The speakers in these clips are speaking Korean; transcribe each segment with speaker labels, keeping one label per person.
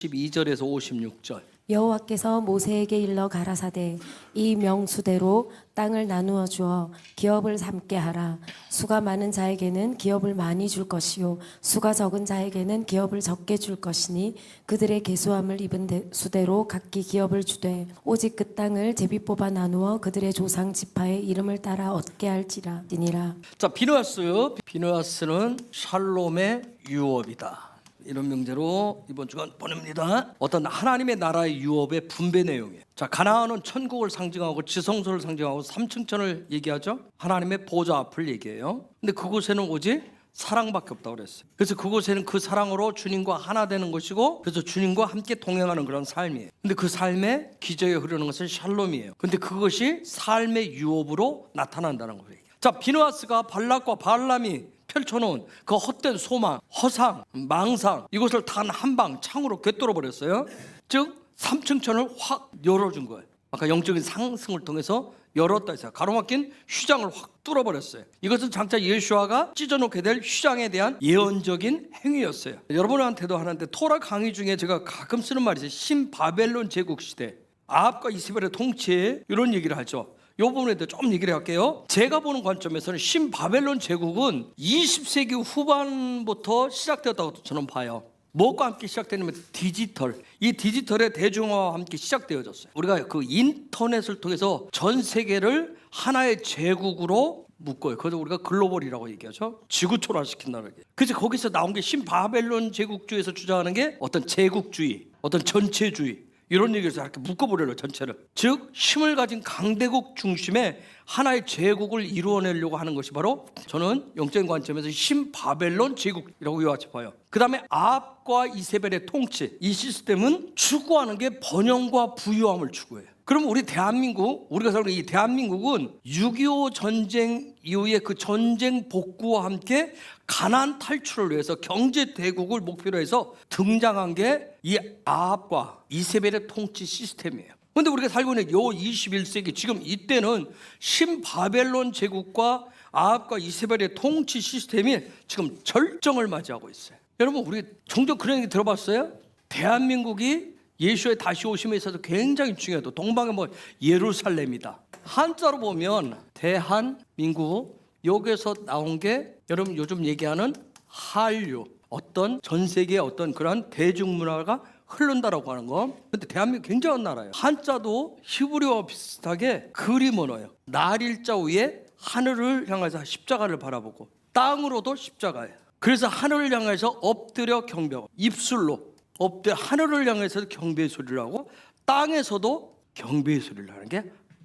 Speaker 1: 12절에서 56절.
Speaker 2: 여호와께서 모세에게 일러 가라사대 이 명수대로 땅을 나누어 주어 기업을 삼게 하라. 수가 많은 자에게는 기업을 많이 줄 것이요 수가 적은 자에게는 기업을 적게 줄 것이니 그들의 계수함을 입은 수대로 각기 기업을 주되 오직 그 땅을 제비 뽑아 나누어 그들의 조상 지파의 이름을 따라 얻게 할지니라.
Speaker 1: 자, 비느하스는 샬롬의 유업이다. 이런 명제로 이번 주간 보냅니다. 어떤 하나님의 나라의 유업의 분배 내용이에요. 자, 가나안은 천국을 상징하고 지성소를 상징하고 삼층천을 얘기하죠. 하나님의 보좌 앞을 얘기해요. 근데 그곳에는 오직 사랑밖에 없다고 그랬어요. 그래서 그곳에는 그 사랑으로 주님과 하나 되는 것이고, 그래서 주님과 함께 동행하는 그런 삶이에요. 근데 그 삶의 기저에 흐르는 것은 샬롬이에요. 근데 그것이 삶의 유업으로 나타난다는 거예요. 자, 비느하스가 발락과 발람이 펼쳐놓은 그 헛된 소망, 허상, 망상, 이것을 단 한 방 창으로 꿰뚫어 버렸어요. 즉 삼층천을 확 열어준 거예요. 아까 영적인 상승을 통해서 열었다 했어요. 가로막힌 휘장을 확 뚫어버렸어요. 이것은 장차 예수아가 찢어놓게 될 휘장에 대한 예언적인 행위였어요. 여러분한테도 하는데 토라 강의 중에 제가 가끔 쓰는 말이 있어요. 신바벨론 제국 시대, 아합과 이스라엘의 통치에 이런 얘기를 하죠. 이 부분에 대해서 좀 얘기를 할게요. 제가 보는 관점에서는 신바벨론 제국은 20세기 후반부터 시작되었다고 저는 봐요. 무엇과 함께 시작되냐면 디지털. 이 디지털의 대중화와 함께 시작되어졌어요. 우리가 그 인터넷을 통해서 전 세계를 하나의 제국으로 묶어요. 그래서 우리가 글로벌이라고 얘기하죠. 지구촌화시킨다는 게. 그래서 거기서 나온 게 신바벨론 제국주의에서 주장하는 게 어떤 제국주의, 어떤 전체주의, 이런 얘기를 이렇게 묶어버려요, 전체를. 즉 힘을 가진 강대국 중심의 하나의 제국을 이루어내려고 하는 것이 바로 저는 영적인 관점에서 신바벨론 제국이라고 이와 같이 봐요. 그 다음에 아합과 이세벨의 통치, 이 시스템은 추구하는 게 번영과 부유함을 추구해요. 그럼 우리 대한민국, 우리가 살고 있는 이 대한민국은 6.25 전쟁 이후에 그 전쟁 복구와 함께 가난 탈출을 위해서 경제 대국을 목표로 해서 등장한 게 이 아합과 이세벨의 통치 시스템이에요. 그런데 우리가 살고 있는 요 21세기 지금 이때는 신바벨론 제국과 아합과 이세벨의 통치 시스템이 지금 절정을 맞이하고 있어요. 여러분, 우리 종종 그런 얘기 들어봤어요? 대한민국이 예수의 다시 오심에 있어서 굉장히 중요해도 동방의 뭐 예루살렘이다. 한자로 보면 대한민국, 여기서 나온 게 여러분 요즘 얘기하는 한류, 어떤 전 세계의 어떤 그런 대중문화가 흐른다라고 하는 거. 근데 대한민국 굉장한 나라예요. 한자도 히브리어와 비슷하게 그림 언어예요. 날일자 위에 하늘을 향해서 십자가를 바라보고, 땅으로도 십자가예요. 그래서 하늘을 향해서 엎드려 경배하고, 입술로 엎드려 하늘을 향해서 경배의 소리를 하고, 땅에서도 경배의 소리를 하는 게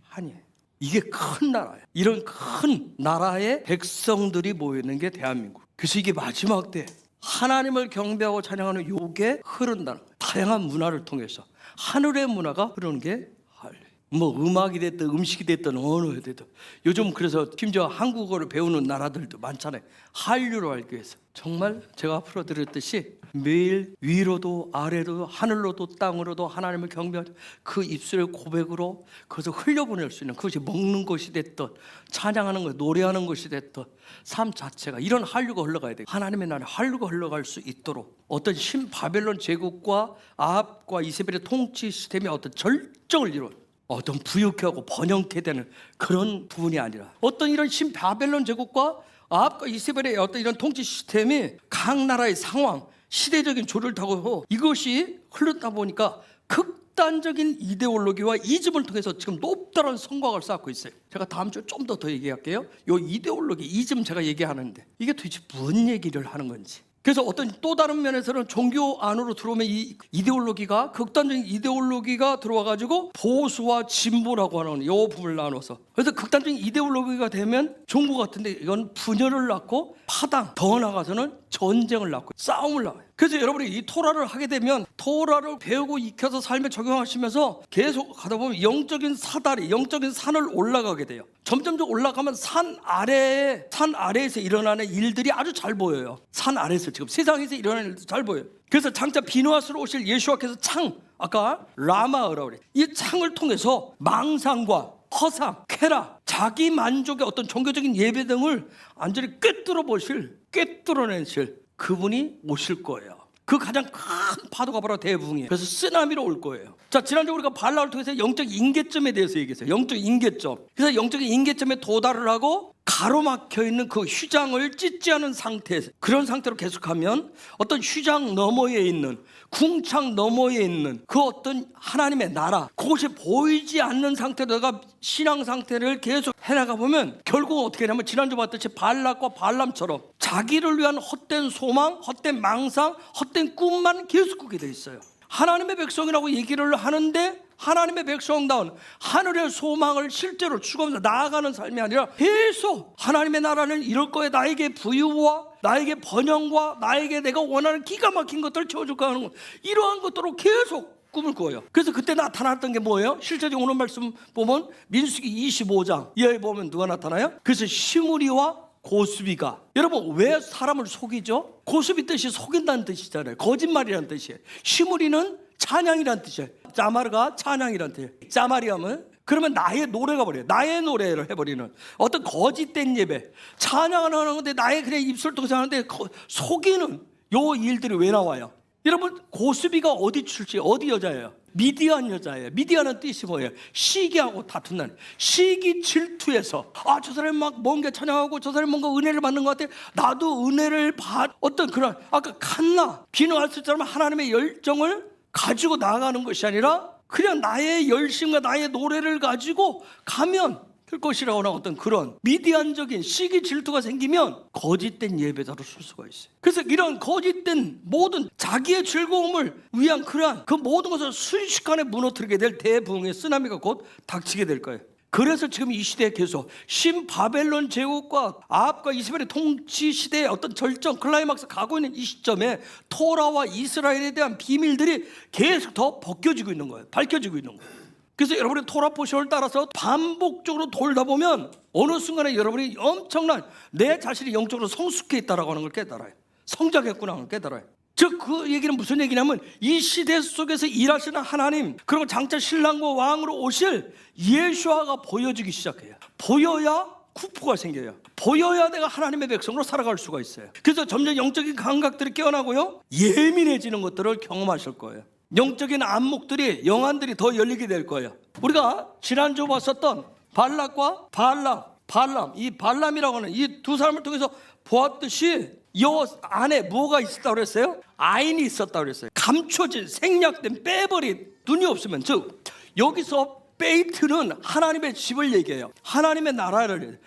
Speaker 1: 한이에요. 이게 큰 나라예요. 이런 큰 나라의 백성들이 모이는 게 대한민국. 그래서 이게 마지막 때 하나님을 경배하고 찬양하는 요게 흐른다는 거예요. 다양한 문화를 통해서 하늘의 문화가 흐르는 게 한류. 뭐 음악이 됐든 음식이 됐든 언어가 됐든 요즘 그래서 심지어 한국어를 배우는 나라들도 많잖아요. 한류로 알기 위해서. 정말 제가 앞으로 드렸듯이 매일 위로도 아래로도 하늘로도 땅으로도 하나님을 경배하죠. 그 입술의 고백으로 그것을 흘려보낼 수 있는, 그것이 먹는 것이 됐든 찬양하는 것, 노래하는 것이 됐든 삶 자체가 이런 한류가 흘러가야 돼요. 하나님의 나라에 한류가 흘러갈 수 있도록 어떤 신바벨론 제국과 아합과 이세벨의 통치 시스템이 어떤 절정을 이룬, 어떤 부유케 하고 번영케 되는 그런 부분이 아니라 어떤 이런 신바벨론 제국과 아합과 이세벨의 어떤 이런 통치 시스템이 각 나라의 상황, 시대적인 조를 타고 이것이 흐르다 보니까 극단적인 이데올로기와 이즘을 통해서 지금 높다른 성곽을 쌓고 있어요. 제가 다음 주에 좀 더 얘기할게요. 이 이데올로기, 이즘 제가 얘기하는데 이게 도대체 무슨 얘기를 하는 건지. 그래서 어떤 또 다른 면에서는 종교 안으로 들어오면 이 이데올로기가, 극단적인 이데올로기가 들어와가지고 보수와 진보라고 하는 이 부분을 나눠서, 그래서 극단적인 이데올로기가 되면 종교 같은데 이건 분열을 낳고 파당, 더 나가서는 전쟁을 낳고 싸움을 낳아요. 그래서 여러분이 이 토라를 하게 되면 토라를 배우고 익혀서 삶에 적용하시면서 계속 가다 보면 영적인 사다리, 영적인 산을 올라가게 돼요. 점점 올라가면 산 아래에서 일어나는 일들이 아주 잘 보여요. 산 아래에서 지금 세상에서 일어나는 일도 잘 보여요. 그래서 장차 비느하스로 오실 예수와께서 창, 아까 라마라고 그래. 이 창을 통해서 망상과 허상, 쾌락, 자기 만족의 어떤 종교적인 예배 등을 완전히 꿰뚫어내실 그분이 오실 거예요. 그 가장 큰 파도가 바로 대부흥이에요. 그래서 쓰나미로 올 거예요. 자, 지난주 우리가 발락을 통해서 영적 인계점에 대해서 얘기했어요. 영적 인계점. 그래서 영적인 인계점에 도달을 하고 가로막혀 있는 그 휘장을 찢지 않은 상태에서, 그런 상태로 계속하면 어떤 휘장 너머에 있는, 궁창 너머에 있는 그 어떤 하나님의 나라, 그것이 보이지 않는 상태로다가 신앙 상태를 계속 해나가 보면 결국은 어떻게 되냐면, 지난주 봤듯이 발락과 발람처럼 자기를 위한 헛된 소망, 헛된 망상, 헛된 꿈만 계속 꾸게 돼 있어요. 하나님의 백성이라고 얘기를 하는데 하나님의 백성다운 하늘의 소망을 실제로 추구하면서 나아가는 삶이 아니라 계속 하나님의 나라는 이럴 거에 나에게 부유와 나에게 번영과 나에게 내가 원하는 기가 막힌 것들을 채워줄까 하는 것, 이러한 것들로 계속 꿈을 꾸어요. 그래서 그때 나타났던 게 뭐예요? 실제적으로 오늘 말씀 보면 민수기 25장 이하에 보면 누가 나타나요? 그래서 시므리와 고수비가, 여러분 왜 사람을 속이죠? 고수비 뜻이 속인다는 뜻이잖아요. 거짓말이라는 뜻이에요. 시므리는 찬양이라는 뜻이에요. 짜마르가 찬양이라는 뜻이에요. 짜마리하면 그러면 나의 노래가 버려요. 나의 노래를 해버리는 어떤 거짓된 예배, 찬양을 하는 건데 나의 그냥 입술 통해서 하는데 속이는 요 일들이 왜 나와요? 여러분 고수비가 어디 출신, 어디 여자예요? 미디안 여자예요. 미디안은 뜻이 뭐예요? 시기하고 다툰다는, 시기 질투에서 저 사람이 막 뭔가 찬양하고 저 사람이 뭔가 은혜를 받는 것 같아, 나도 은혜를 받, 어떤 그런, 아까 칸나 비누하스처럼 하나님의 열정을 가지고 나아가는 것이 아니라 그냥 나의 열심과 나의 노래를 가지고 가면 될 것이라고 하는 어떤 그런 미디안적인 시기 질투가 생기면 거짓된 예배자로 쓸 수가 있어요. 그래서 이런 거짓된 모든 자기의 즐거움을 위한 그러한 그 모든 것을 순식간에 무너뜨리게 될 대부흥의 쓰나미가 곧 닥치게 될 거예요. 그래서 지금 이 시대에 계속 신바벨론 제국과 아합과 이스라엘의 통치 시대의 어떤 절정 클라이막스 가고 있는 이 시점에 토라와 이스라엘에 대한 비밀들이 계속 더 벗겨지고 있는 거예요. 밝혀지고 있는 거예요. 그래서 여러분의 토라 포션을 따라서 반복적으로 돌다 보면 어느 순간에 여러분이 엄청난 내 자신이 영적으로 성숙해 있다라고 하는 걸 깨달아요. 성장했구나 하는 걸 깨달아요. 즉 그 얘기는 무슨 얘기냐면 이 시대 속에서 일하시는 하나님, 그리고 장차 신랑과 왕으로 오실 예수아가 보여지기 시작해요. 보여야 쿠프가 생겨요. 보여야 내가 하나님의 백성으로 살아갈 수가 있어요. 그래서 점점 영적인 감각들이 깨어나고요, 예민해지는 것들을 경험하실 거예요. 영적인 안목들이, 영안들이 더 열리게 될 거예요. 우리가 지난주 봤었던 발락과 발람, 이 발람이라고 하는 이 두 사람을 통해서 보았듯이 이 안에 뭐가 있었다고 그랬어요? 아인이 있었다고 그랬어요. 감춰진, 생략된, 빼버린, 눈이 없으면, 즉 여기서 베이트는 하나님의 집을 얘기해요. 하나님의 나라를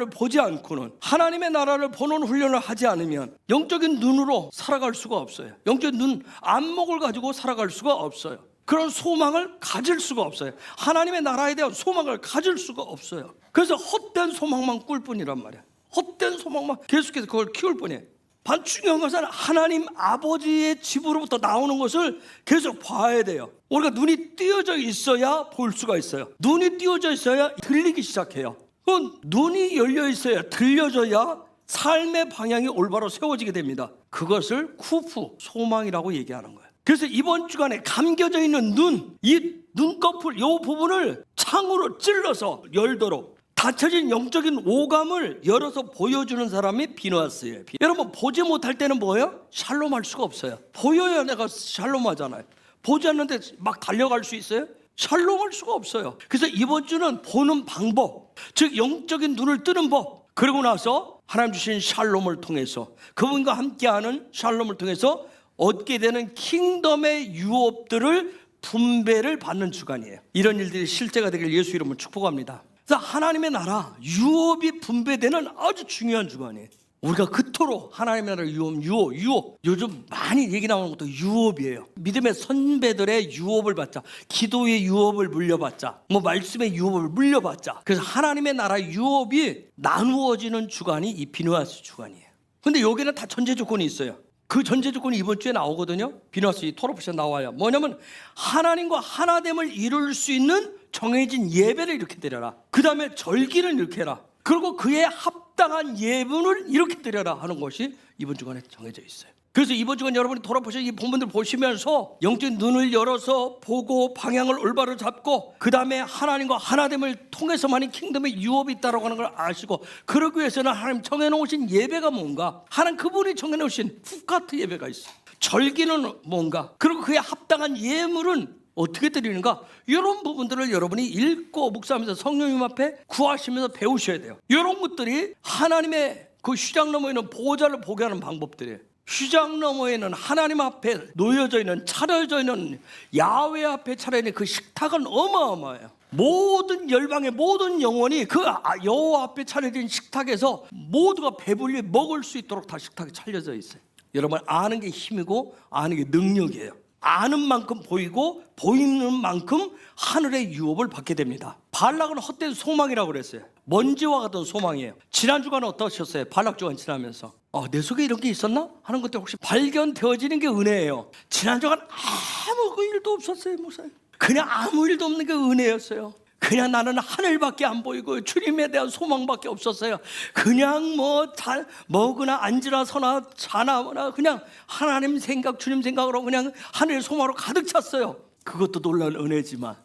Speaker 1: 보지 않고는, 하나님의 나라를 보는 훈련을 하지 않으면 영적인 눈으로 살아갈 수가 없어요. 영적인 눈, 안목을 가지고 살아갈 수가 없어요. 그런 소망을 가질 수가 없어요. 하나님의 나라에 대한 소망을 가질 수가 없어요. 그래서 헛된 소망만 꿀 뿐이란 말이야. 헛된 소망만 계속해서 그걸 키울 뿐이에요. 반 중요한 것은 하나님 아버지의 집으로부터 나오는 것을 계속 봐야 돼요. 우리가 눈이 띄어져 있어야 볼 수가 있어요. 눈이 띄어져 있어야 들리기 시작해요. 그건 눈이 열려 있어야, 들려져야 삶의 방향이 올바로 세워지게 됩니다. 그것을 쿠프, 소망이라고 얘기하는 거예요. 그래서 이번 주간에 감겨져 있는 눈, 이 눈꺼풀, 이 부분을 창으로 찔러서 열도록 닫혀진 영적인 오감을 열어서 보여주는 사람이 비누아스예요. 여러분 보지 못할 때는 뭐예요? 샬롬할 수가 없어요. 보여야 내가 샬롬하잖아요. 보지 않는데 막 달려갈 수 있어요? 샬롬할 수가 없어요. 그래서 이번 주는 보는 방법, 즉 영적인 눈을 뜨는 법, 그러고 나서 하나님 주신 샬롬을 통해서, 그분과 함께하는 샬롬을 통해서 얻게 되는 킹덤의 유업들을 분배를 받는 주간이에요. 이런 일들이 실제가 되길 예수 이름으로 축복합니다. 그래서 하나님의 나라, 유업이 분배되는 아주 중요한 주간이에요. 우리가 그토록 하나님의 나라 유업, 요즘 많이 얘기 나오는 것도 유업이에요. 믿음의 선배들의 유업을 받자, 기도의 유업을 물려받자, 말씀의 유업을 물려받자. 그래서 하나님의 나라 유업이 나누어지는 주간이 이 비누아스 주간이에요. 근데 여기는 다 전제 조건이 있어요. 그 전제 조건이 이번 주에 나오거든요. 비누아스 이 토로포션 나와요. 뭐냐면 하나님과 하나됨을 이룰 수 있는 정해진 예배를 이렇게 드려라. 그 다음에 절기를 이렇게 해라. 그리고 그에 합당한 예분을 이렇게 드려라 하는 것이 이번 주간에 정해져 있어요. 그래서 이번 주간 여러분이 돌아보셔 이 본문들 보시면서 영적인 눈을 열어서 보고 방향을 올바로 잡고 그 다음에 하나님과 하나됨을 통해서만이 킹덤의 유업이 있다고 하는 걸 아시고, 그러기 위해서는 하나님 정해놓으신 예배가 뭔가, 하나님 그분이 정해놓으신 후카트 예배가 있어요. 절기는 뭔가, 그리고 그에 합당한 예물은 어떻게 드리는가, 이런 부분들을 여러분이 읽고 묵상하면서 성령님 앞에 구하시면서 배우셔야 돼요. 이런 것들이 하나님의 그 휘장 너머에 있는 보호자를 보게 하는 방법들이에요. 휘장 너머에는 하나님 앞에 놓여져 있는, 차려져 있는 야훼 앞에 차려있는 그 식탁은 어마어마해요. 모든 열방의 모든 영혼이 그 여호와 앞에 차려진 식탁에서 모두가 배불리 먹을 수 있도록 다 식탁에 차려져 있어요. 여러분, 아는 게 힘이고 아는 게 능력이에요. 아는 만큼 보이고 보이는 만큼 하늘의 유업을 받게 됩니다. 발락은 헛된 소망이라고 그랬어요. 먼지와 같은 소망이에요. 지난 주간은 어떠셨어요? 발락 주간 지나면서 내 속에 이런 게 있었나? 하는 것들 혹시 발견되어지는 게 은혜예요. 지난 주간 아무 그 일도 없었어요, 목사님. 그냥 아무 일도 없는 게 은혜였어요. 그냥 나는 하늘밖에 안 보이고 주님에 대한 소망밖에 없었어요. 그냥 잘 먹으나 앉으나 서나 자나 그냥 하나님 생각, 주님 생각으로 그냥 하늘의 소망으로 가득 찼어요. 그것도 놀라운 은혜지만,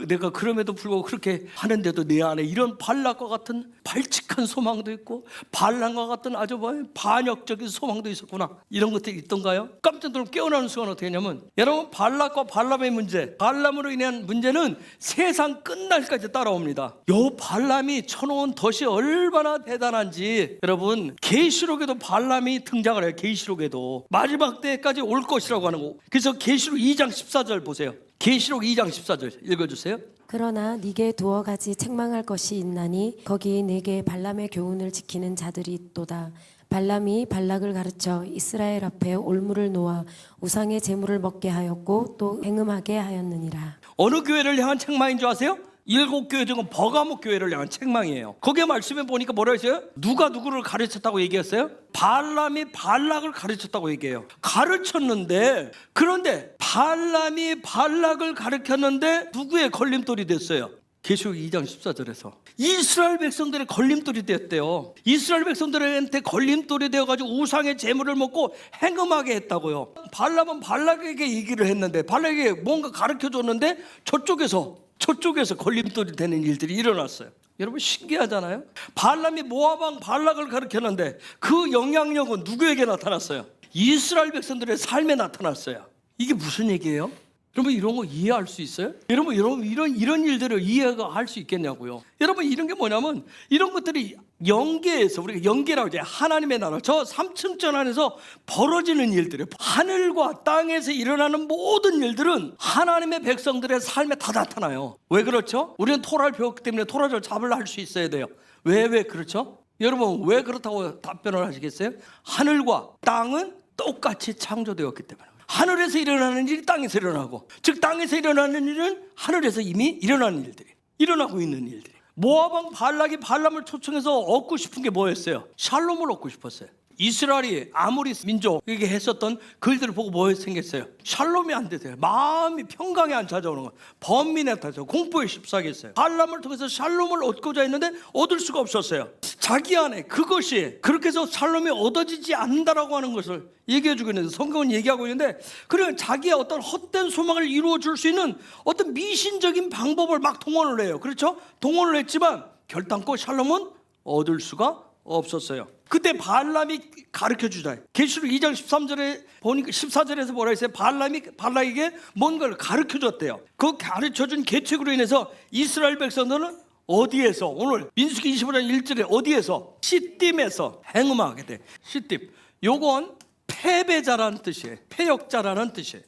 Speaker 1: 내가 그럼에도 불구하고 그렇게 하는데도 내 안에 이런 발락과 같은 발칙한 소망도 있고 반란과 같은 아주 반역적인 소망도 있었구나, 이런 것들이 있던가요? 깜짝 놀라 깨어나는 순간 어떻게 했냐면, 여러분, 발락과 발람의 문제, 발람으로 인한 문제는 세상 끝날까지 따라옵니다. 요 발람이 쳐놓은 덫이 얼마나 대단한지 여러분, 계시록에도 발람이 등장을 해요. 계시록에도 마지막 때까지 올 것이라고 하는 거. 그래서 계시록 2장 14절 보세요. 계시록 2장 14절 읽어주세요.
Speaker 2: 그러나 네게 두어 가지 책망할 것이 있나니 거기 네게 발람의 교훈을 지키는 자들이 있도다. 발람이 발락을 가르쳐 이스라엘 앞에 올무를 놓아 우상의 제물을 먹게 하였고 또 행음하게 하였느니라.
Speaker 1: 어느 교회를 향한 책망인 줄 아세요? 7교회 중은 버가모 교회를 향한 책망이에요. 거기에 말씀에 보니까 뭐라 했어요? 누가 누구를 가르쳤다고 얘기했어요? 발람이 발락을 가르쳤다고 얘기해요. 가르쳤는데, 그런데 발람이 발락을 가르쳤는데 누구의 걸림돌이 됐어요? 계시록 2장 14절에서 이스라엘 백성들의 걸림돌이 되었대요. 이스라엘 백성들한테 걸림돌이 되어가지고 우상의 제물을 먹고 행음하게 했다고요. 발람은 발락에게 얘기를 했는데, 발락에게 뭔가 가르쳐줬는데 저쪽에서 걸림돌이 되는 일들이 일어났어요. 여러분, 신기하잖아요. 발람이 모압 왕 발락을 가르쳤는데 그 영향력은 누구에게 나타났어요? 이스라엘 백성들의 삶에 나타났어요. 이게 무슨 얘기예요? 여러분, 이런 거 이해할 수 있어요? 여러분 이런 일들을 이해가 할 수 있겠냐고요. 여러분, 이런 게 뭐냐면, 이런 것들이 영계에서, 우리가 영계라고 이제 하나님의 나라, 저 3층 전 안에서 벌어지는 일들이에요. 하늘과 땅에서 일어나는 모든 일들은 하나님의 백성들의 삶에 다 나타나요. 왜 그렇죠? 우리는 토라를 배웠기 때문에 토라를 잡으려 할 수 있어야 돼요. 왜 그렇죠? 여러분, 왜 그렇다고 답변을 하시겠어요? 하늘과 땅은 똑같이 창조되었기 때문에. 하늘에서 일어나는 일이 땅에서 일어나고, 즉 땅에서 일어나는 일은 하늘에서 이미 일어나는 일들이, 일어나고 있는 일들이. 모압 왕 발락이 발람을 초청해서 얻고 싶은 게 뭐였어요? 샬롬을 얻고 싶었어요. 이스라엘이 아모리 민족에게 했었던 글들을 보고 뭐 생겼어요? 샬롬이 안 되세요. 마음이 평강이 안 찾아오는 거예요. 번민에 타서 공포에 휩싸겠어요. 발람을 통해서 샬롬을 얻고자 했는데 얻을 수가 없었어요. 자기 안에 그것이 그렇게 해서 샬롬이 얻어지지 않는다라고 하는 것을 얘기해주고 있는데, 성경은 얘기하고 있는데, 그러니까 자기의 어떤 헛된 소망을 이루어줄 수 있는 어떤 미신적인 방법을 막 동원을 해요. 그렇죠? 동원을 했지만 결단코 샬롬은 얻을 수가 없었어요. 그때 발람이 가르쳐주자. 계시록 2장 13절에 보니까 14절에서 뭐라 했어요? 발람이 발락에게 뭔가를 가르쳐줬대요. 그 가르쳐준 계책으로 인해서 이스라엘 백성들은 어디에서, 오늘 민수기 25장 1절에 어디에서? 시딤에서 행음하게 돼. 시딤, 요건 패배자라는 뜻이에요. 패역자라는 뜻이에요.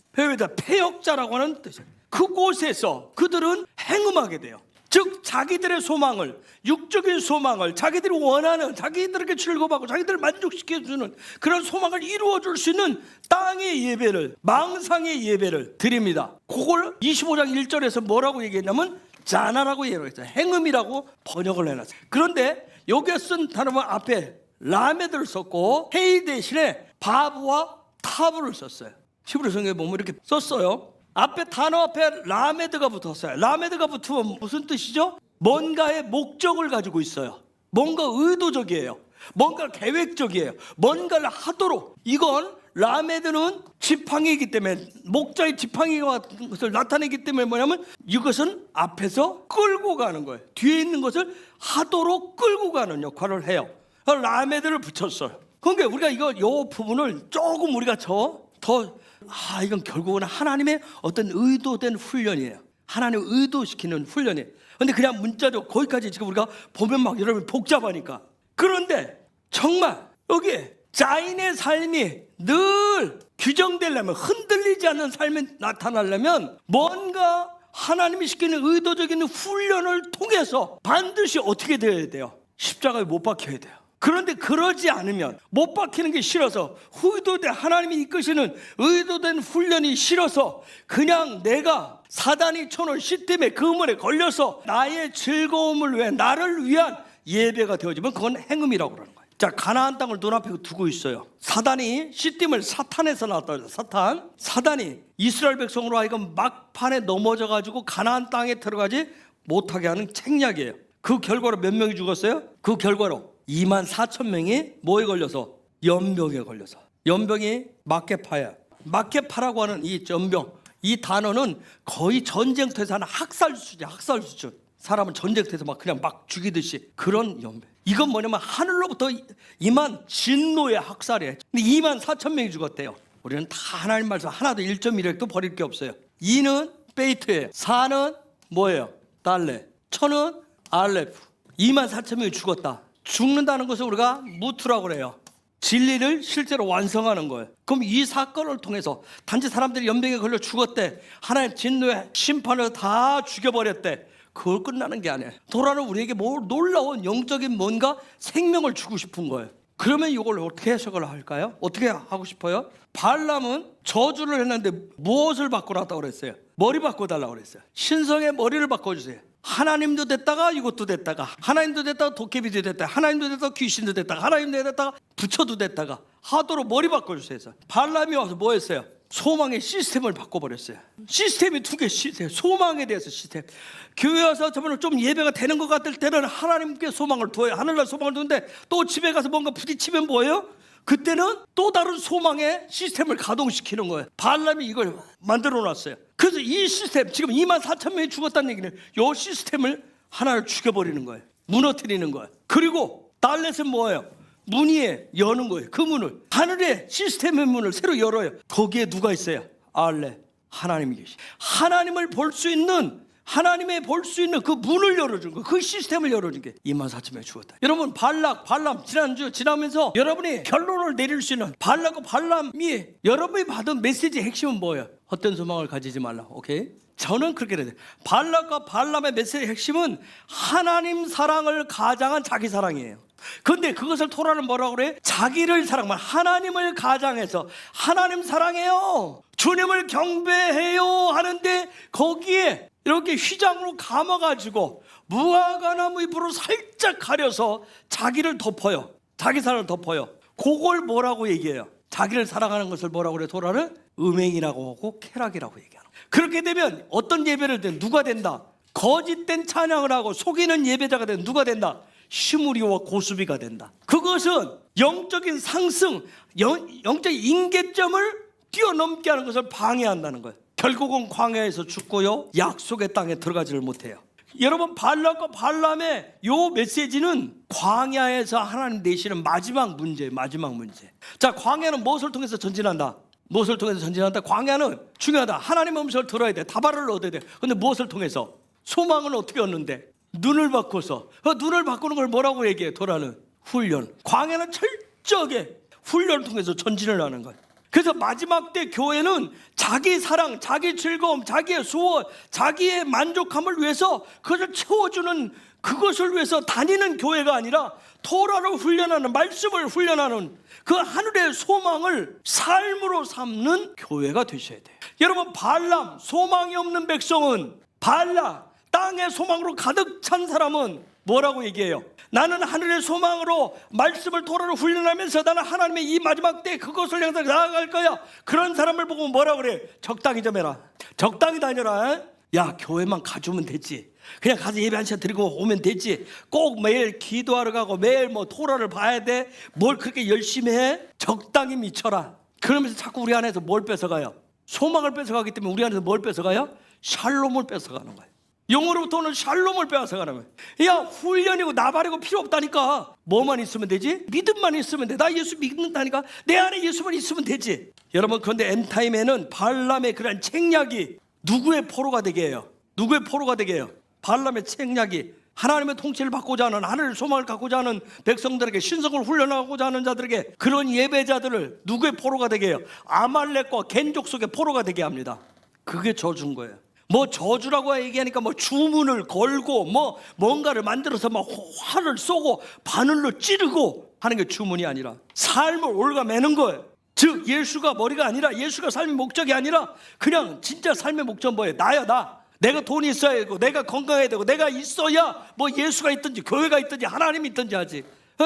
Speaker 1: 패역자라고 하는 뜻이에요. 그곳에서 그들은 행음하게 돼요. 즉 자기들의 소망을, 육적인 소망을, 자기들이 원하는, 자기들에게 즐거워하고 자기들을 만족시켜주는 그런 소망을 이루어줄 수 있는 땅의 예배를, 망상의 예배를 드립니다. 그걸 25장 1절에서 뭐라고 얘기했냐면 자나라고 얘기했어요. 행음이라고 번역을 해놨어요. 그런데 여기에 쓴 단어는 앞에 라메드를 썼고 헤이 대신에 바브와 타브를 썼어요. 히브리 성경에 보면 이렇게 썼어요. 앞에 단어 앞에 라메드가 붙었어요. 라메드가 붙으면 무슨 뜻이죠? 뭔가의 목적을 가지고 있어요. 뭔가 의도적이에요. 뭔가 계획적이에요. 뭔가를 하도록. 이건 라메드는 지팡이이기 때문에, 목자의 지팡이가 것을 나타내기 때문에 뭐냐면 이것은 앞에서 끌고 가는 거예요. 뒤에 있는 것을 하도록 끌고 가는 역할을 해요. 라메드를 붙였어요. 그러니까 우리가 이 부분을 조금 우리가 이건 결국은 하나님의 어떤 의도된 훈련이에요. 하나님 의도시키는 훈련이에요. 근데 그냥 문자적 거기까지 지금 우리가 보면 막 여러분 복잡하니까. 그런데 정말 여기에 자인의 삶이 늘 규정되려면, 흔들리지 않는 삶이 나타나려면 뭔가 하나님이 시키는 의도적인 훈련을 통해서 반드시 어떻게 되어야 돼요? 십자가에 못 박혀야 돼요. 그런데 그러지 않으면, 못 박히는 게 싫어서, 의도된 하나님이 이끄시는 의도된 훈련이 싫어서 그냥 내가 사단이 쳐놓은 시스템의 그물에 걸려서 나의 즐거움을 위해, 나를 위한 예배가 되어지면 그건 행음이라고 그러는 거예요. 자, 가나안 땅을 눈앞에 두고 있어요. 사단이, 시스템을 사탄에서 나왔다. 사단이 이스라엘 백성으로 하여금 막판에 넘어져 가지고 가나안 땅에 들어가지 못하게 하는 책략이에요. 그 결과로 몇 명이 죽었어요? 그 결과로 24,000명이 뭐에 걸려서? 연병에 걸려서. 연병이 마케파야. 마케파라고 하는 이 연병, 이 단어는 거의 전쟁터에서 하는 학살 수준. 사람은 전쟁터에서 그냥 막 죽이듯이 그런 연병. 이건 뭐냐면 하늘로부터 임한 진노의 학살이에요. 근데 24,000명이 죽었대요. 우리는 다 하나님 말씀 하나도 1.1획도 버릴 게 없어요. 2는 베이트예요. 4는 뭐예요? 달레. 1000은 알레프. 24,000명이 죽었다. 죽는다는 것을 우리가 무트라고 그래요. 진리를 실제로 완성하는 거예요. 그럼 이 사건을 통해서 단지 사람들이 연병에 걸려 죽었대, 하나님 진노의 심판을 다 죽여버렸대, 그걸 끝나는 게 아니에요. 도라는 우리에게 놀라운 영적인 뭔가 생명을 주고 싶은 거예요. 그러면 이걸 어떻게 해석을 할까요? 어떻게 하고 싶어요? 발람은 저주를 했는데 무엇을 바꾸라고 그랬어요? 머리 바꿔달라고 그랬어요. 신성의 머리를 바꿔주세요. 하나님도 됐다가 이것도 됐다가, 하나님도 됐다가 도깨비도 됐다가, 하나님도 됐다가 귀신도 됐다가, 하나님도 됐다가 부처도 됐다가 하도록 머리 바꿔주세요. 발람이 와서 뭐 했어요? 소망의 시스템을 바꿔버렸어요. 시스템이 두 개, 소망에 대해서 시스템. 교회 와서 좀 예배가 되는 것 같을 때는 하나님께 소망을 둬요. 하늘날 소망을 두는데 또 집에 가서 뭔가 부딪히면 뭐예요? 그때는 또 다른 소망의 시스템을 가동시키는 거예요. 발람이 이걸 만들어 놨어요. 그래서 이 시스템, 지금 24,000명이 죽었다는 얘기는 이 시스템을 하나를 죽여버리는 거예요. 무너뜨리는 거예요. 그리고 달렛은 뭐예요? 문 위에 여는 거예요. 그 문을, 하늘의 시스템의 문을 새로 열어요. 거기에 누가 있어요? 알레, 하나님이 계시. 하나님을 볼 수 있는, 하나님의 볼 수 있는 그 문을 열어준 거, 그 시스템을 열어준 게 24,000명이 죽었다. 여러분, 발람 지난주 지나면서 여러분이 결론을 내릴 수 있는, 발락과 발람이 여러분이 받은 메시지의 핵심은 뭐예요? 헛된 소망을 가지지 말라. 오케이? 저는 그렇게 돼요. 발락과 발람의 메시지의 핵심은 하나님 사랑을 가장한 자기 사랑이에요. 근데 그것을 토라는 뭐라고 그래? 자기를 사랑만, 하나님을 가장해서 하나님 사랑해요, 주님을 경배해요 하는데 거기에 이렇게 휘장으로 감아가지고 무화과나무 잎으로 살짝 가려서 자기를 덮어요. 자기 사랑을 덮어요. 그걸 뭐라고 얘기해요? 자기를 사랑하는 것을 뭐라고 그래? 토라는 음행이라고 하고 쾌락이라고 얘기하는. 그렇게 되면 어떤 예배를 든 누가 된다? 거짓된 찬양을 하고 속이는 예배자가 된 누가 된다? 시무리와 고수비가 된다. 그것은 영적인 상승, 영적인 임계점을 뛰어넘게 하는 것을 방해한다는 거예요. 결국은 광야에서 죽고요, 약속의 땅에 들어가지를 못해요. 여러분, 발락과 발람의 요 메시지는 광야에서 하나님 내시는 마지막 문제예요. 마지막 문제. 자, 광야는 무엇을 통해서 전진한다? 무엇을 통해서 전진한다? 광야는 중요하다. 하나님의 음성을 들어야 돼. 다발을 얻어야 돼. 근데 무엇을 통해서? 소망은 어떻게 얻는데? 눈을 바꿔서. 눈을 바꾸는 걸 뭐라고 얘기해? 토라는 훈련. 광야는 철저하게 훈련을 통해서 전진을 하는 거예요. 그래서 마지막 때 교회는 자기 사랑, 자기 즐거움, 자기의 소원, 자기의 만족함을 위해서 그것을 채워주는, 그것을 위해서 다니는 교회가 아니라 토라를 훈련하는, 말씀을 훈련하는 그 하늘의 소망을 삶으로 삼는 교회가 되셔야 돼요. 여러분, 발람, 소망이 없는 백성은, 발람, 땅의 소망으로 가득 찬 사람은 뭐라고 얘기해요? 나는 하늘의 소망으로 말씀을 토라를 훈련하면서 나는 하나님의 이 마지막 때 그것을 향해서 나아갈 거야. 그런 사람을 보고 뭐라고 그래? 적당히 좀 해라. 적당히 다녀라. 야, 교회만 가주면 되지. 그냥 가서 예배 한 시간 드리고 오면 되지. 꼭 매일 기도하러 가고 매일 토라를 봐야 돼. 뭘 그렇게 열심히 해? 적당히 미쳐라. 그러면서 자꾸 우리 안에서 뭘 뺏어가요? 소망을 뺏어가기 때문에 우리 안에서 뭘 뺏어가요? 샬롬을 뺏어가는 거예요. 영으로부터는 샬롬을 빼앗아가는 거예요. 야, 훈련이고 나발이고 필요 없다니까. 뭐만 있으면 되지? 믿음만 있으면 돼. 나 예수 믿는다니까. 내 안에 예수만 있으면 되지. 여러분, 그런데 엔타임에는 발람의 그런 책략이 누구의 포로가 되게 해요? 누구의 포로가 되게 해요? 발람의 책략이 하나님의 통치를 받고자 하는, 하늘의 소망을 갖고자 하는 백성들에게, 신성을 훈련하고자 하는 자들에게, 그런 예배자들을 누구의 포로가 되게 해요? 아말렉과 겐족 속의 포로가 되게 합니다. 그게 저주인 거예요. 뭐 저주라고 얘기하니까 뭐 주문을 걸고 뭐 뭔가를 만들어서 막 활을 쏘고 바늘로 찌르고 하는 게 주문이 아니라 삶을 올가매는 거예요. 즉 예수가 머리가 아니라, 예수가 삶의 목적이 아니라 그냥 진짜 삶의 목적은 뭐예요? 나야, 나. 내가 돈이 있어야 되고, 내가 건강해야 되고, 내가 있어야 뭐 예수가 있든지 교회가 있든지 하나님이 있든지 하지.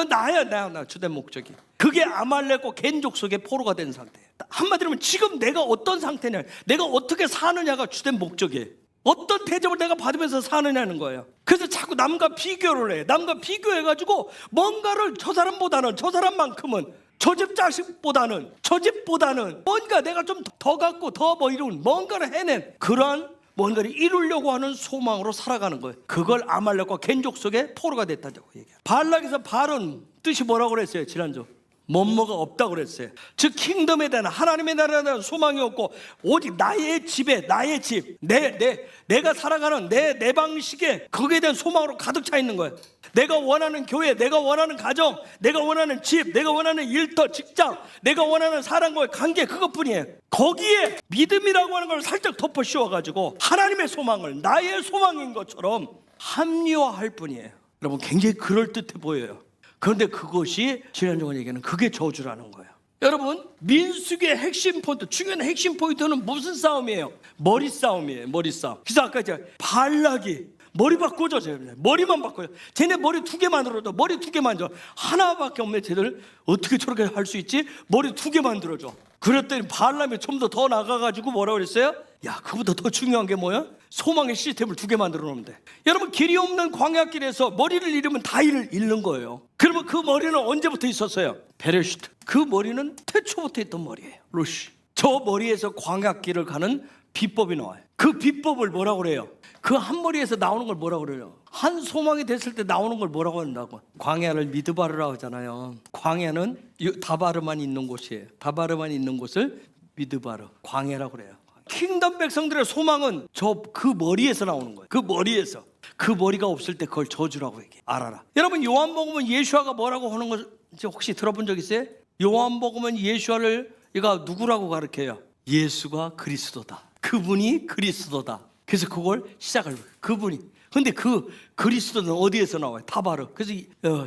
Speaker 1: 나야, 나 주된 목적이. 그게 아말렉과 겐족 속의 포로가 된 상태예요. 한마디로 하면 지금 내가 어떤 상태냐, 내가 어떻게 사느냐가 주된 목적이에요. 어떤 대접을 내가 받으면서 사느냐는 거예요. 그래서 자꾸 남과 비교를 해. 남과 비교해가지고 뭔가를 저 사람보다는, 저 사람만큼은, 저 집 자식보다는, 저 집보다는 뭔가 내가 좀 더 갖고 더 뭐 이룬 뭔가를 해낸 그러한 뭔가를 이루려고 하는 소망으로 살아가는 거예요. 그걸 아말렉과 겐족 속의 포로가 됐다고 얘기해요. 발락에서 발은 뜻이 뭐라고 그랬어요? 지난주 뭐뭐가 없다고 그랬어요. 즉 킹덤에 대한, 하나님의 나라에 대한 소망이 없고 오직 나의 집에, 나의 집, 내가 살아가는 내 방식에, 거기에 대한 소망으로 가득 차 있는 거예요. 내가 원하는 교회, 내가 원하는 가정, 내가 원하는 집, 내가 원하는 일터, 직장, 내가 원하는 사람과의 관계, 그것뿐이에요. 거기에 믿음이라고 하는 걸 살짝 덮어 씌워가지고 하나님의 소망을 나의 소망인 것처럼 합리화할 뿐이에요. 여러분, 굉장히 그럴듯해 보여요. 그런데 그것이 지난주에 얘기하는 그게 저주라는 거예요. 여러분, 민수기의 핵심 포인트, 중요한 핵심 포인트는 무슨 싸움이에요? 머리 싸움이에요. 머리 싸움. 그래서 아까 제가 발락이 머리 바꾸죠. 머리만 바꿔요. 쟤네 머리 2개 만들어줘. 머리 2개 만들어. 하나밖에 없네. 쟤들 어떻게 저렇게 할 수 있지? 머리 2개 만들어줘. 그랬더니 발람이 좀 더 나가가지고 뭐라고 그랬어요? 야, 그보다 더 중요한 게 뭐야? 소망의 시스템을 2개 만들어 놓으면 돼. 여러분, 길이 없는 광야길에서 머리를 잃으면 다 잃는 거예요. 그러면 그 머리는 언제부터 있었어요? 베레시트. 그 머리는 태초부터 있던 머리예요. 루시. 저 머리에서 광야길을 가는 비법이 나와요. 그 비법을 뭐라고 그래요? 그 한 머리에서 나오는 걸 뭐라고 그래요? 한 소망이 됐을 때 나오는 걸 뭐라고 한다고? 광야를 미드바르라고 하잖아요. 광야는 다바르만 있는 곳이에요. 다바르만 있는 곳을 미드바르, 광야라고 그래요. 킹덤 백성들의 소망은 그 머리에서 나오는 거예요. 그 머리에서. 그 머리가 없을 때 그걸 저주라고 얘기해. 알아라. 여러분, 요한복음은 예수아가 뭐라고 하는 거 혹시 들어본 적 있어요? 요한복음은 예수아를 얘가 누구라고 가르쳐요? 예수가 그리스도다. 그분이 그리스도다. 그래서 그걸 시작을 해요. 그분이. 근데 그 그리스도는 어디에서 나와요? 다바르. 그래서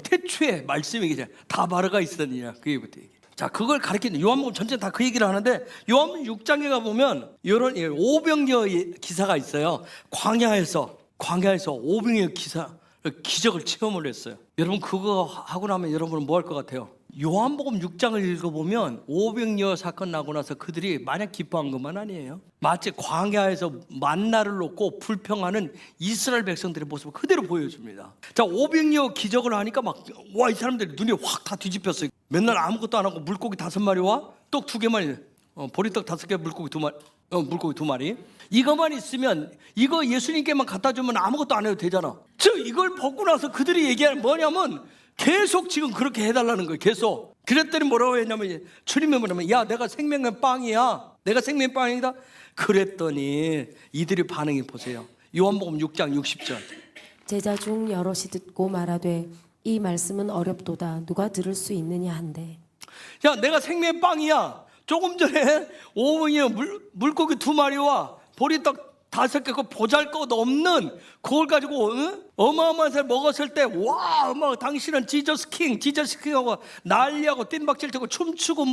Speaker 1: 태초에 말씀이 얘기잖아요. 다바르가 있었느냐. 그 얘기부터 얘기해요. 자, 그걸 가르치는 요한복음 전체 다 그 얘기를 하는데, 요한복음 6장에 가보면 이런 오병이어 기사가 있어요. 광야에서 오병이어 기적을 체험을 했어요. 여러분, 그거 하고 나면 여러분은 뭐 할 것 같아요? 요한복음 6장을 읽어보면 오병이어 사건 나고 나서 그들이 마냥 기뻐한 것만 아니에요. 마치 광야에서 만나를 놓고 불평하는 이스라엘 백성들의 모습을 그대로 보여줍니다. 자, 오병이어 기적을 하니까 이 사람들이 눈이 확 다 뒤집혔어요. 맨날 아무것도 안 하고 물고기 5마리와 떡 2개만, 보리떡 5개, 물고기 2마리. 이것만 있으면, 이거 예수님께만 갖다 주면 아무것도 안 해도 되잖아. 즉 이걸 먹고 나서 그들이 얘기하는 뭐냐면 계속 지금 그렇게 해달라는 거예요. 계속. 그랬더니 뭐라고 했냐면, 주님이 뭐냐면, 야, 내가 생명의 빵이야. 내가 생명의 빵이다. 그랬더니 이들의 반응이 보세요. 요한복음 6장 60절.
Speaker 2: 제자 중 여럿이 듣고 말하되 이 말씀은 어렵도다. 누가 들을 수 있느냐 한대.
Speaker 1: 야, 내가 생명의 빵이야. 조금 전에 오병이어 물고기 2마리와 보리떡 5개, 그 보잘것없는 그걸 가지고 어마어마한 살 먹었을 때, 와, 당신은 지저스 킹하고 난리하고 뜀박질 치고 춤추고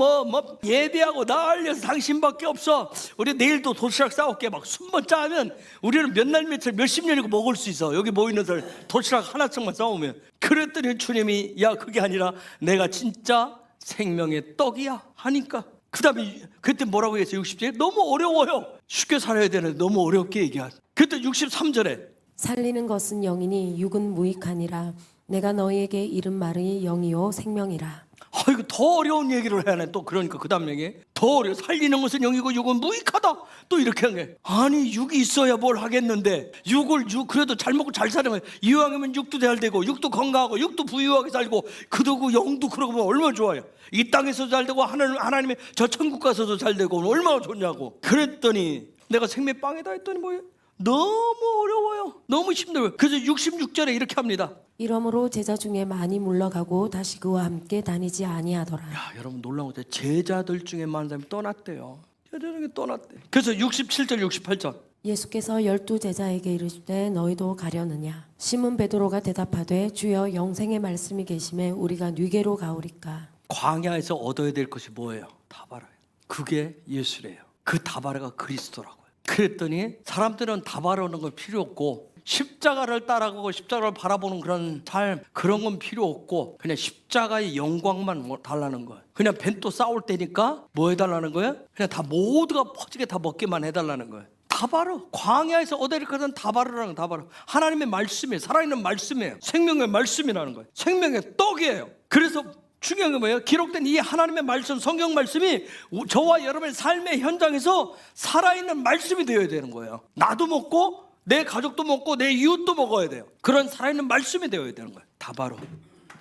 Speaker 1: 예배하고 난리해서 당신밖에 없어. 우리 내일도 도시락 싸올게. 숨만 짜면 우리는 몇 날 며칠 몇십 년이고 먹을 수 있어. 여기 모이는 사람 도시락 하나씩만 싸오면. 그랬더니 주님이, 야, 그게 아니라 내가 진짜 생명의 떡이야 하니까, 그 다음에 그때 뭐라고 했어요? 60절에 너무 어려워요. 쉽게 살아야 되는데 너무 어렵게 얘기하죠. 그때 63절에
Speaker 2: 살리는 것은 영이니 육은 무익하니라. 내가 너희에게 이른 말이 영이요 생명이라.
Speaker 1: 이거 더 어려운 얘기를 해야 하네. 또 그러니까 그 다음 얘기 더 어려워. 살리는 것은 영이고 육은 무익하다. 또 이렇게 한 게, 아니 육이 있어야 뭘 하겠는데 육 그래도 잘 먹고 잘 사는 거예요. 이왕이면 육도 잘 되고 육도 건강하고 육도 부유하게 살고 그러고 영도 그러고 보면 얼마나 좋아요. 이 땅에서도 잘 되고 하나님의 저 천국 가서도 잘 되고 얼마나 좋냐고. 그랬더니 내가 생명빵이다 했더니 뭐예요? 너무 어려워요. 너무 힘들어요. 그래서 66절에 이렇게 합니다.
Speaker 2: 이러므로 제자 중에 많이 물러가고 다시 그와 함께 다니지 아니하더라.
Speaker 1: 야, 여러분 놀라운 것 같아요. 제자들 중에 많은 사람이 떠났대요. 제자 중에 떠났대. 그래서 67절 68절
Speaker 2: 예수께서 12 제자에게 이르시되 너희도 가려느냐. 시몬 베드로가 대답하되 주여 영생의 말씀이 계심에 우리가 뉘게로 가오리까.
Speaker 1: 광야에서 얻어야 될 것이 뭐예요? 다바라예요. 그게 예수래요. 그 다바라가 그리스도라고요. 그랬더니 사람들은 다바라는 건 필요 없고 십자가를 따라가고 십자가를 바라보는 그런 삶, 그런 건 필요 없고 그냥 십자가의 영광만 달라는 거예요. 그냥 벤또 싸울 때니까 뭐 해달라는 거예요? 그냥 다 모두가 퍼지게 다 먹기만 해달라는 거예요. 다바르, 광야에서 얻어야 될 것은 다바르라는 다바르. 하나님의 말씀이에요. 살아있는 말씀이에요. 생명의 말씀이라는 거예요. 생명의 떡이에요. 그래서 중요한 게 뭐예요? 기록된 이 하나님의 말씀, 성경 말씀이 저와 여러분의 삶의 현장에서 살아있는 말씀이 되어야 되는 거예요. 나도 먹고 내 가족도 먹고 내 이웃도 먹어야 돼요. 그런 살아있는 말씀이 되어야 되는 거예요. 다바로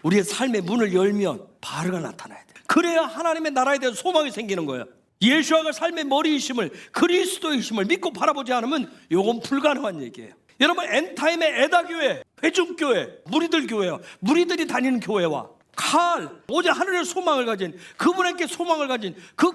Speaker 1: 우리의 삶의 문을 열면 바르가 나타나야 돼요. 그래야 하나님의 나라에 대한 소망이 생기는 거예요. 예수가 삶의 머리이심을, 그리스도이심을 믿고 바라보지 않으면 이건 불가능한 얘기예요. 여러분, 엔타임의 에다교회, 회중교회, 무리들 교회요. 무리들이 다니는 교회와 오직 하늘의 소망을 가진, 그분에게 소망을 가진 그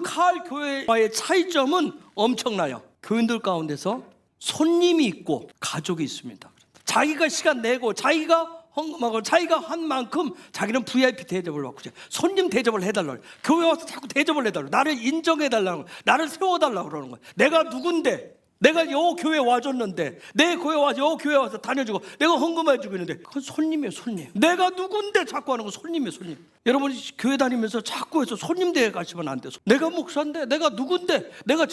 Speaker 1: 교회와의 차이점은 엄청나요. 교인들 가운데서 손님이 있고 가족이 있습니다. 자기가 시간 내고 자기가 헌금하고 자기가 한 만큼 자기는 VIP 대접을 받고 손님 대접을 해달라고, 교회 와서 자꾸 대접을 해달라고, 나를 인정해달라고, 나를 세워달라고 그러는 거예요. 내가 누군데, 내가 요 교회 와줬는데, 내 교회 와서 요 교회 와서 다녀주고 내가 헌금해주고 있는데 그건 손님이에요. 손님. 내가 누군데 자꾸 하는 건 손님이에요. 손님. 여러분이 교회 다니면서 자꾸 해서 손님 대에 가시면 안 돼요. 내가 목사인데, 내가 누군데, 내가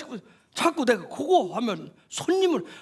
Speaker 1: 자꾸 내가 그거 하면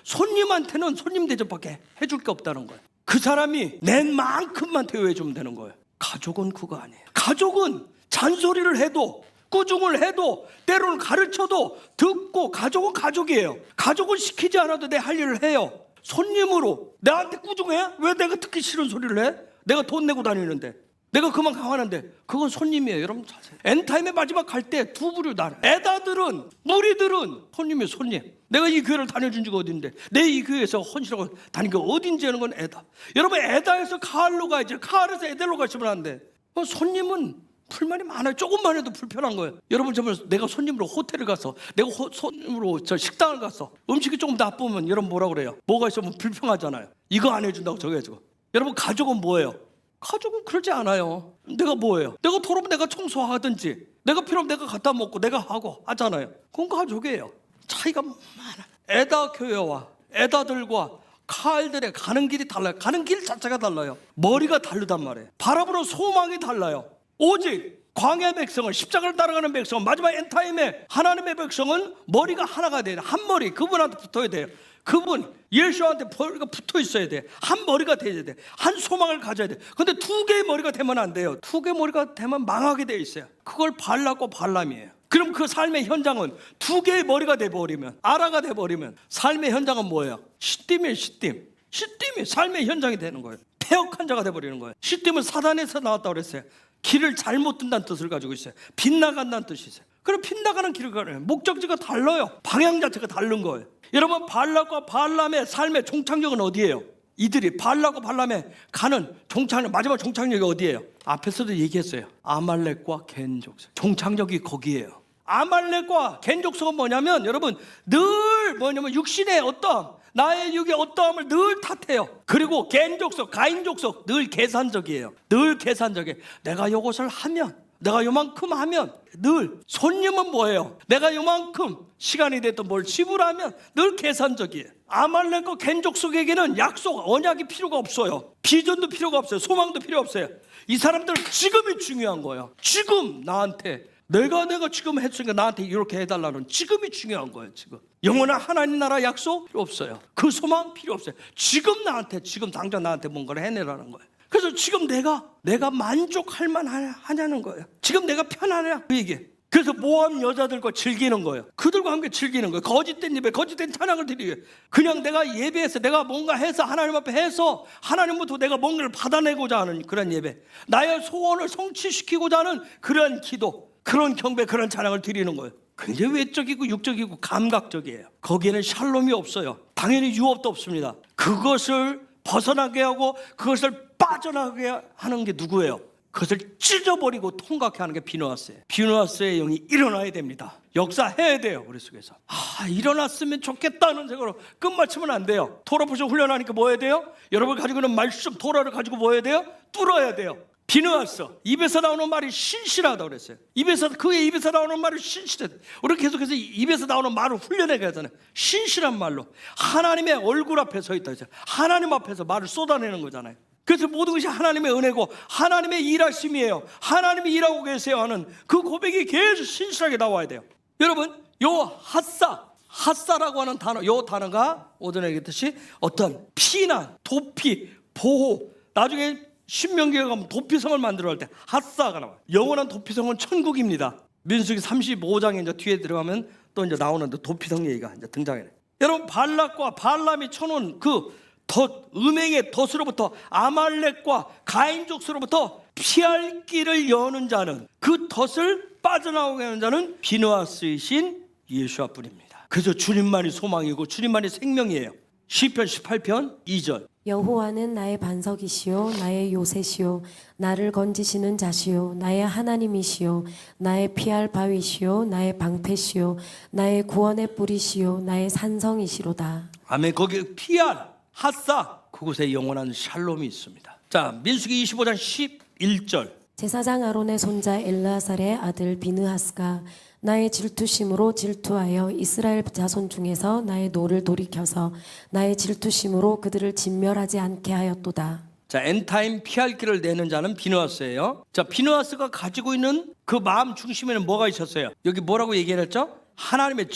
Speaker 1: 손님한테는 손님 대접밖에 해줄 게 없다는 거예요. 그 사람이 낸 만큼만 대우해주면 되는 거예요. 가족은 그거 아니에요. 가족은 잔소리를 해도, 꾸중을 해도, 때로는 가르쳐도 듣고, 가족은 가족이에요. 가족은 시키지 않아도 내 할 일을 해요. 손님으로 나한테 꾸중해? 왜 내가 듣기 싫은 소리를 해? 내가 돈 내고 다니는데, 내가 그만큼 하는데, 그건 손님이에요. 여러분 자세히. 엔타임의 마지막 갈 때 두 부류 나눠. 애다들은, 무리들은 손님이에요. 손님. 내가 이 교회를 다녀준 지가 어딘데, 내 이 교회에서 헌신하고 다닌 게 어딘지 하는 건 애다. 여러분, 애다에서 가을로 가야지. 가을에서 애들로 가시면 안 돼. 손님은 불만이 많아요. 조금만 해도 불편한 거예요. 여러분, 내가 손님으로 호텔을 가서, 내가 손님으로 식당을 가서 음식이 조금 나쁘면 여러분 뭐라 그래요? 뭐가 있으면 불평하잖아요. 이거 안 해준다고 저거 해주고. 여러분, 가족은 뭐예요? 가족은 그러지 않아요. 내가 뭐예요? 내가 토르면 내가 청소하든지, 내가 필요하면 내가 갖다 먹고 내가 하고 하잖아요. 그건 가족이에요. 차이가 많아요. 에다 교회와 에다들과 칼들의 가는 길이 달라요. 가는 길 자체가 달라요. 머리가 다르단 말이에요. 바라보는 소망이 달라요. 오직 광야의 백성은, 십자가를 따라가는 백성은, 마지막 엔타임의 하나님의 백성은 머리가 하나가 돼야 돼요. 한 머리, 그분한테 붙어야 돼요. 그분 예수한테 머리가 붙어 있어야 돼. 한 머리가 돼야 돼. 한 소망을 가져야 돼. 근데 두 개의 머리가 되면 안 돼요. 두 개의 머리가 되면 망하게 돼 있어요. 그걸 발락과 발람이에요. 그럼 그 삶의 현장은 두 개의 머리가 돼버리면, 아라가 돼버리면 삶의 현장은 뭐예요? 시딤이에요. 시딤이 삶의 현장이 되는 거예요. 폐역한 자가 돼버리는 거예요. 시딤은 사단에서 나왔다고 그랬어요. 길을 잘못 든다는 뜻을 가지고 있어요. 빗나간다는 뜻이 있어요. 그럼 빗나가는 길을 가요. 목적지가 달라요. 방향 자체가 다른 거예요. 여러분, 발락과 발람의 삶의 종착역은 어디예요? 이들이 발락과 발람에 가는 마지막 종착역이 어디예요? 앞에서도 얘기했어요. 아말렉과 겐족속. 종착역이 거기예요. 아말렉과 겐족속은 뭐냐면, 여러분, 육신의 어떠함, 나의 육의 어떠함을 늘 탓해요. 그리고 겐족속, 가인족속, 늘 계산적이에요. 늘 계산적이에요. 내가 이것을 하면, 내가 요만큼 하면, 늘. 손님은 뭐예요? 내가 요만큼 시간이 됐던 뭘 지불하면 늘 계산적이에요. 아말렉과 겐족속에게는 약속, 언약이 필요가 없어요. 비전도 필요가 없어요. 소망도 필요 없어요. 이 사람들은 지금이 중요한 거예요. 지금 나한테 내가 지금 했으니까 나한테 이렇게 해달라는 지금이 중요한 거예요. 지금 영원한 하나님 나라 약속 필요 없어요. 그 소망 필요 없어요. 지금 당장 나한테 뭔가를 해내라는 거예요. 그래서 지금 내가 만족할 만하냐는 거예요. 지금 내가 편하냐 그 얘기. 그래서 모함 여자들과 즐기는 거예요. 그들과 함께 즐기는 거예요. 거짓된 예배, 거짓된 찬양을 드리게. 그냥 내가 예배해서 내가 뭔가 해서 하나님 앞에 해서 하나님부터 내가 뭔가를 받아내고자 하는 그런 예배, 나의 소원을 성취시키고자 하는 그런 기도, 그런 경배, 그런 찬양을 드리는 거예요. 굉장히 외적이고 육적이고 감각적이에요. 거기에는 샬롬이 없어요. 당연히 유업도 없습니다. 그것을 벗어나게 하고 그것을 빠져나가게 하는 게 누구예요? 그것을 찢어버리고 통각해 하는 게 비누아스예요. 비누아스의 영이 일어나야 됩니다. 역사해야 돼요. 우리 속에서. 일어났으면 좋겠다는 생각으로 끝마치면 안 돼요. 토라 부셔 훈련하니까 뭐 해야 돼요? 여러분 가지고 있는 말씀 토라를 가지고 뭐 해야 돼요? 뚫어야 돼요. 비누아스, 입에서 나오는 말이 신실하다고 그랬어요. 그의 입에서 나오는 말이 신실하다. 우리 계속해서 입에서 나오는 말을 훈련해야 하잖아요. 신실한 말로 하나님의 얼굴 앞에 서 있다. 하나님 앞에서 말을 쏟아내는 거잖아요. 그래서 모든 것이 하나님의 은혜고 하나님의 일하심이에요. 하나님이 일하고 계세요 하는 그 고백이 계속 신실하게 나와야 돼요. 여러분, 요 핫사라고 하는 단어, 요 단어가 오전에 얘기했듯이 어떤 피난, 도피, 보호. 나중에 신명기에 가면 도피성을 만들어 할 때 핫사가 나와요. 영원한 도피성은 천국입니다. 민수기 35장에 이제 뒤에 들어가면 또 이제 나오는데 도피성 얘기가 이제 등장해요. 여러분, 발락과 발람이 쳐놓은 그 음행의 덫으로부터 아말렉과 가인족수로부터 피할 길을 여는 자는, 그 덫을 빠져나오게 하는 자는 비누아스이신 예수아뿐입니다. 그래서 주님만이 소망이고 주님만이 생명이에요. 시편 18편 2절.
Speaker 2: 여호와는 나의 반석이시요 나의 요새시요 나를 건지시는 자시요 나의 하나님이시요 나의 피할 바위시요 나의 방패시요 나의 구원의 뿌리시요 나의 산성이시로다.
Speaker 1: 아멘. 거기 피할 핫사, 그곳에 영원한 샬롬이 있습니다. 자, 민수기 25장 11절.
Speaker 2: 제사장 아론의 손자 엘르아살의 아들 비느하스가 나의 질투심으로 질투하여 이스라엘 자손 중에서 나의 노를 돌이켜서 나의 질투심으로 그들을 진멸하지 않게 하였도다.
Speaker 1: 자, 엔타임 피할 길을 내는 자는 비누아스예요. 자, 비누아스가 가지고 있는 그 마음 중심에는 뭐가 있었어요? 여기 뭐라고 얘기했죠? 하나님의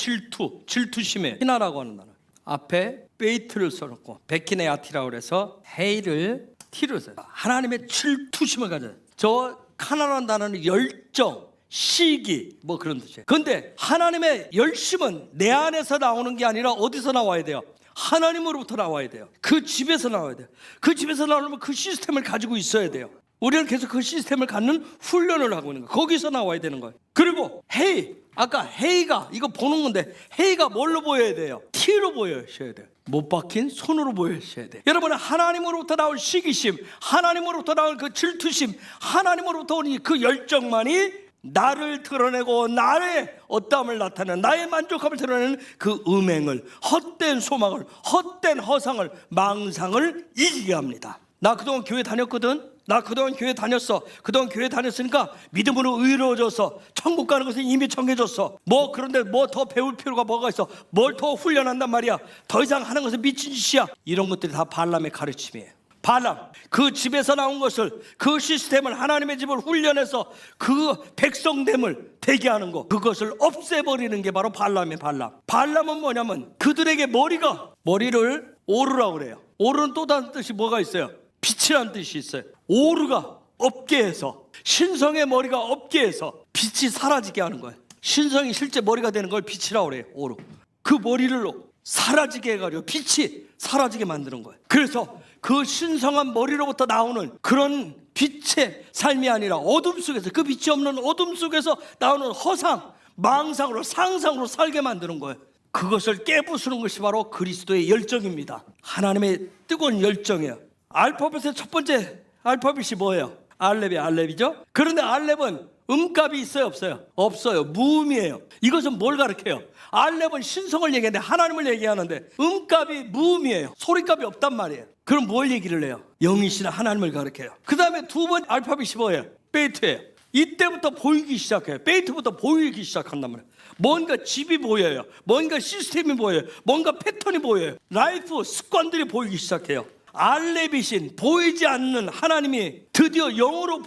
Speaker 1: 질투심에 히나라고 하는 단어. 앞에 베이트를 써놓고 베키네아티라고 그래서 헤이를 티를 써요. 하나님의 질투심을 가져요. 저 카나라는 단어는 열정, 시기 뭐 그런 뜻이에요. 그런데 하나님의 열심은 내 안에서 나오는 게 아니라 어디서 나와야 돼요? 하나님으로부터 나와야 돼요. 그 집에서 나와야 돼요. 그 집에서 나오려면 그 시스템을 가지고 있어야 돼요. 우리는 계속 그 시스템을 갖는 훈련을 하고 있는 거예요. 거기서 나와야 되는 거예요. 그리고 헤이, 아까 헤이가 이거 보는 건데 헤이가 뭘로 보여야 돼요? 티로 보여셔야 돼요. 못 박힌 손으로 보여셔야 돼요. 여러분은 하나님으로부터 나올 시기심, 하나님으로부터 나올 그 질투심, 하나님으로부터 오는 그 열정만이 나를 드러내고 나의 어떠함을 나타내는, 나의 만족함을 드러내는 그 음행을, 헛된 소망을, 헛된 허상을, 망상을 이기게 합니다. 나 그동안 교회 다녔거든. 나 그동안 교회 다녔어. 그동안 교회 다녔으니까 믿음으로 의로워져서 천국 가는 것은 이미 정해졌어. 뭐 그런데 뭐 더 배울 필요가 뭐가 있어? 뭘 더 훈련한단 말이야? 더 이상 하는 것은 미친 짓이야. 이런 것들이 다 발람의 가르침이에요. 발람, 그 집에서 나온 것을, 그 시스템을, 하나님의 집을 훈련해서 그 백성됨을 되게 하는 것, 그것을 없애버리는 게 바로 발람의 발람. 발람은 뭐냐면 그들에게 머리를 오르라고 그래요. 오르는 또 다른 뜻이 뭐가 있어요? 빛이라는 뜻이 있어요. 오르가 없게 해서, 신성의 머리가 없게 해서 빛이 사라지게 하는 거예요. 신성이 실제 머리가 되는 걸 빛이라고 그래요. 오르. 그 머리를 사라지게 해가지고 빛이 사라지게 만드는 거예요. 그래서 그 신성한 머리로부터 나오는 그런 빛의 삶이 아니라 어둠 속에서, 그 빛이 없는 어둠 속에서 나오는 허상, 망상으로, 상상으로 살게 만드는 거예요. 그것을 깨부수는 것이 바로 그리스도의 열정입니다. 하나님의 뜨거운 열정이에요. 알파벳의 첫 번째 알파벳이 뭐예요? 알렙이죠. 그런데 알렙은 음값이 있어요, 없어요? 없어요. 무음이에요. 이것은 뭘 가르쳐요? 알렙은 신성을 얘기하는데, 하나님을 얘기하는데 음값이 무음이에요. 소리값이 없단 말이에요. 그럼 뭘 얘기를 해요? 영이신 하나님을 가르쳐요. 그 다음에 두 번째 알파벳이 뭐예요? 베이트예요. 이때부터 보이기 시작해요. 베이트부터 보이기 시작한단 말이에요. 뭔가 집이 보여요. 뭔가 시스템이 보여요. 뭔가 패턴이 보여요. 라이프 습관들이 보이기 시작해요. 알렙이신 보이지 않는 하나님이 드디어 영으로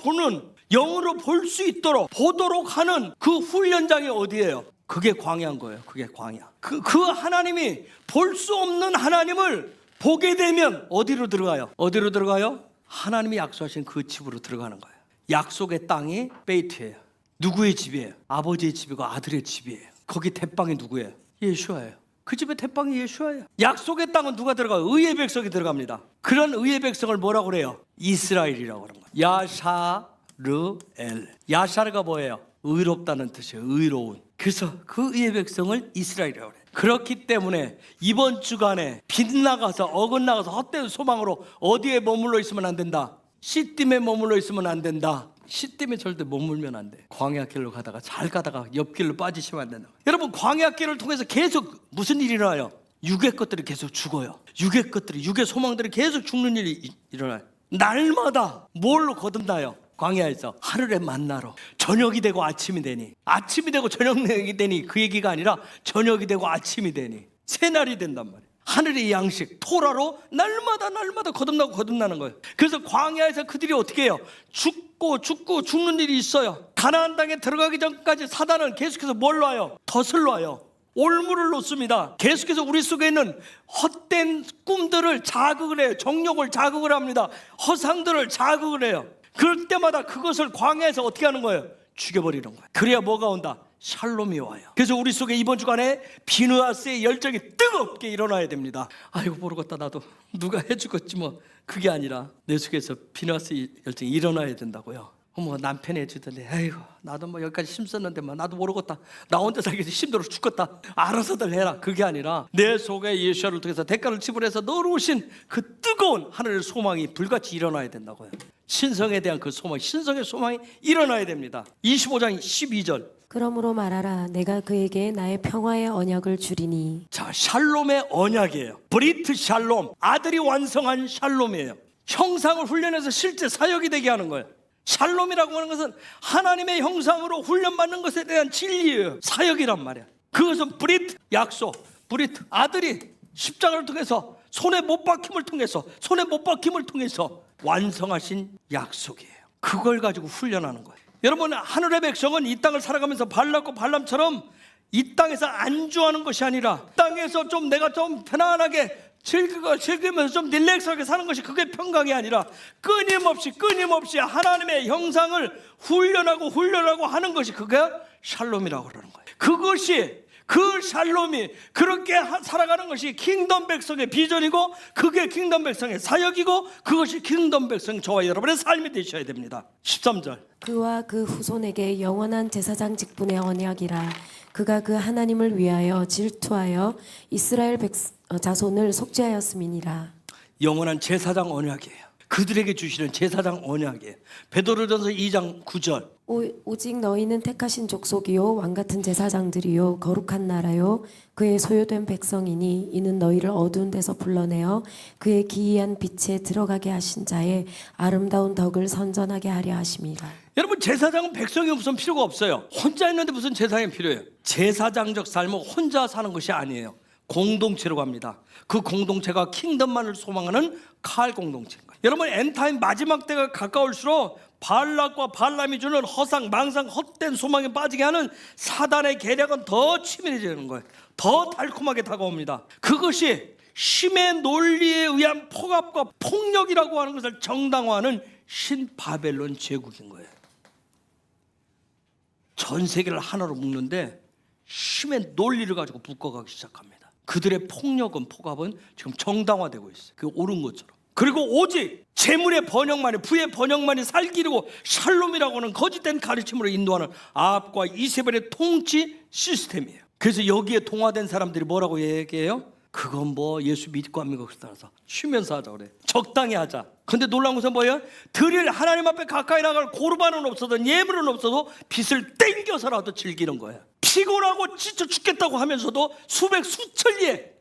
Speaker 1: 볼 수 있도록 보도록 하는 그 훈련장이 어디예요? 그게 광야인 거예요. 그게 광야. 그 하나님이 볼 수 없는 하나님을 보게 되면 어디로 들어가요? 하나님이 약속하신 그 집으로 들어가는 거예요. 약속의 땅이 베이트예요. 누구의 집이에요? 아버지의 집이고 아들의 집이에요. 거기 대빵이 누구예요? 예수아예요. 그 집의 대빵이 예수아예요. 약속의 땅은 누가 들어가요? 의의 백성이 들어갑니다. 그런 의의 백성을 뭐라고 그래요? 이스라엘이라고 하는 거예요. 야샤르엘. 야샤르가 뭐예요? 의롭다는 뜻이에요. 의로운. 그래서 그 의의 백성을 이스라엘이라고 해요. 그렇기 때문에 이번 주간에 빗나가서 어긋나가서 헛된 소망으로 어디에 머물러 있으면 안 된다. 시딤에 머물러 있으면 안 된다. 시딤에 절대 머물면 안 돼. 광야길로 가다가 잘 가다가 옆길로 빠지시면 안 된다. 여러분, 광야길을 통해서 계속 무슨 일이 일어나요? 육의 것들이 계속 죽어요. 육의 것들이, 육의 소망들이 계속 죽는 일이 일어나요. 날마다 뭘로 거듭나요? 광야에서 하늘의 만나로. 저녁이 되고 아침이 되니, 아침이 되고 저녁이 되니, 그 얘기가 아니라 저녁이 되고 아침이 되니 새날이 된단 말이에요. 하늘의 양식 토라로 날마다 거듭나고 거듭나는 거예요. 그래서 광야에서 그들이 어떻게 해요? 죽고 죽는 일이 있어요. 가나안 땅에 들어가기 전까지 사단은 계속해서 뭘 놔요? 덫을 놔요. 올무를 놓습니다. 계속해서 우리 속에 있는 헛된 꿈들을 자극을 해요. 정욕을 자극을 합니다. 허상들을 자극을 해요. 그럴 때마다 그것을 광야에서 어떻게 하는 거예요? 죽여버리는 거예요. 그래야 뭐가 온다? 샬롬이 와요. 그래서 우리 속에 이번 주간에 비누아스의 열정이 뜨겁게 일어나야 됩니다. 아이고 모르겠다, 나도 누가 해주겠지 뭐. 그게 아니라 내 속에서 비누아스의 열정이 일어나야 된다고요. 어머, 남편이 해주던데 아이고 나도 뭐 여기까지 힘썼는데 뭐 나도 모르겠다, 나 혼자 살기 힘들어 죽겠다, 알아서들 해라. 그게 아니라 내 속에 예수를 통해서 대가를 지불해서 너로 오신 그 뜨거운 하늘의 소망이 불같이 일어나야 된다고요. 신성에 대한 그 소망, 신성의 소망이 일어나야 됩니다. 25장 12절.
Speaker 2: 그러므로 말하라. 내가 그에게 나의 평화의 언약을 주리니.
Speaker 1: 자, 샬롬의 언약이에요. 브리트 샬롬, 아들이 완성한 샬롬이에요. 형상을 훈련해서 실제 사역이 되게 하는 거예요. 샬롬이라고 하는 것은 하나님의 형상으로 훈련받는 것에 대한 진리예요. 사역이란 말이야. 그것은 브리트, 약속, 브리트, 아들이 십자가를 통해서 손에 못 박힘을 통해서 완성하신 약속이에요. 그걸 가지고 훈련하는 거예요. 여러분, 하늘의 백성은 이 땅을 살아가면서 발락과 발람처럼 이 땅에서 안주하는 것이 아니라 땅에서 좀 내가 좀 편안하게 즐기면서 좀 릴렉스하게 사는 것이 그게 평강이 아니라 끊임없이 하나님의 형상을 훈련하고 하는 것이 그게 샬롬이라고 그러는 거예요. 그것이, 그 샬롬이 그렇게 살아가는 것이 킹덤 백성의 비전이고, 그게 킹덤 백성의 사역이고, 그것이 킹덤 백성 저와 여러분의 삶이 되셔야 됩니다. 13절.
Speaker 2: 그와 그 후손에게 영원한 제사장 직분의 언약이라. 그가 그 하나님을 위하여 질투하여 이스라엘 자손을 속죄하였음이니라.
Speaker 1: 영원한 제사장 언약이에요. 그들에게 주시는 제사장 언약이에요. 베드로전서 2장 9절.
Speaker 2: 오직 너희는 택하신 족속이요 왕같은 제사장들이요 거룩한 나라요 그의 소유된 백성이니 이는 너희를 어두운 데서 불러내어 그의 기이한 빛에 들어가게 하신 자의 아름다운 덕을 선전하게 하려 하심이라.
Speaker 1: 여러분, 제사장은 백성이 없으면 필요가 없어요. 혼자 있는데 무슨 제사장이 필요해요? 제사장적 삶은 혼자 사는 것이 아니에요. 공동체로 갑니다. 그 공동체가 킹덤만을 소망하는 칼 공동체인 거예요. 여러분, 엔타임 마지막 때가 가까울수록 발락과 발람이 주는 허상, 망상, 헛된 소망에 빠지게 하는 사단의 계략은 더 치밀해지는 거예요. 더 달콤하게 다가옵니다. 그것이 심의 논리에 의한 폭압과 폭력이라고 하는 것을 정당화하는 신바벨론 제국인 거예요. 전 세계를 하나로 묶는데 심의 논리를 가지고 묶어가기 시작합니다. 그들의 폭력은, 폭압은 지금 정당화되고 있어요. 그게 옳은 것처럼. 그리고 오직 재물의 번영만이, 부의 번영만이 살기르고 샬롬이라고 하는 거짓된 가르침으로 인도하는 아합과 이세벨의 통치 시스템이에요. 그래서 여기에 동화된 사람들이 뭐라고 얘기해요? 그건 뭐 예수 믿고 안 믿고 그러면서 쉬면서 하자 그래. 적당히 하자. 근데 놀라운 것은 뭐예요? 드릴 하나님 앞에 가까이 나갈 고르반은 없어도, 예물은 없어도 빚을 땡겨서라도 즐기는 거예요. 피곤하고 지쳐 죽겠다고 하면서도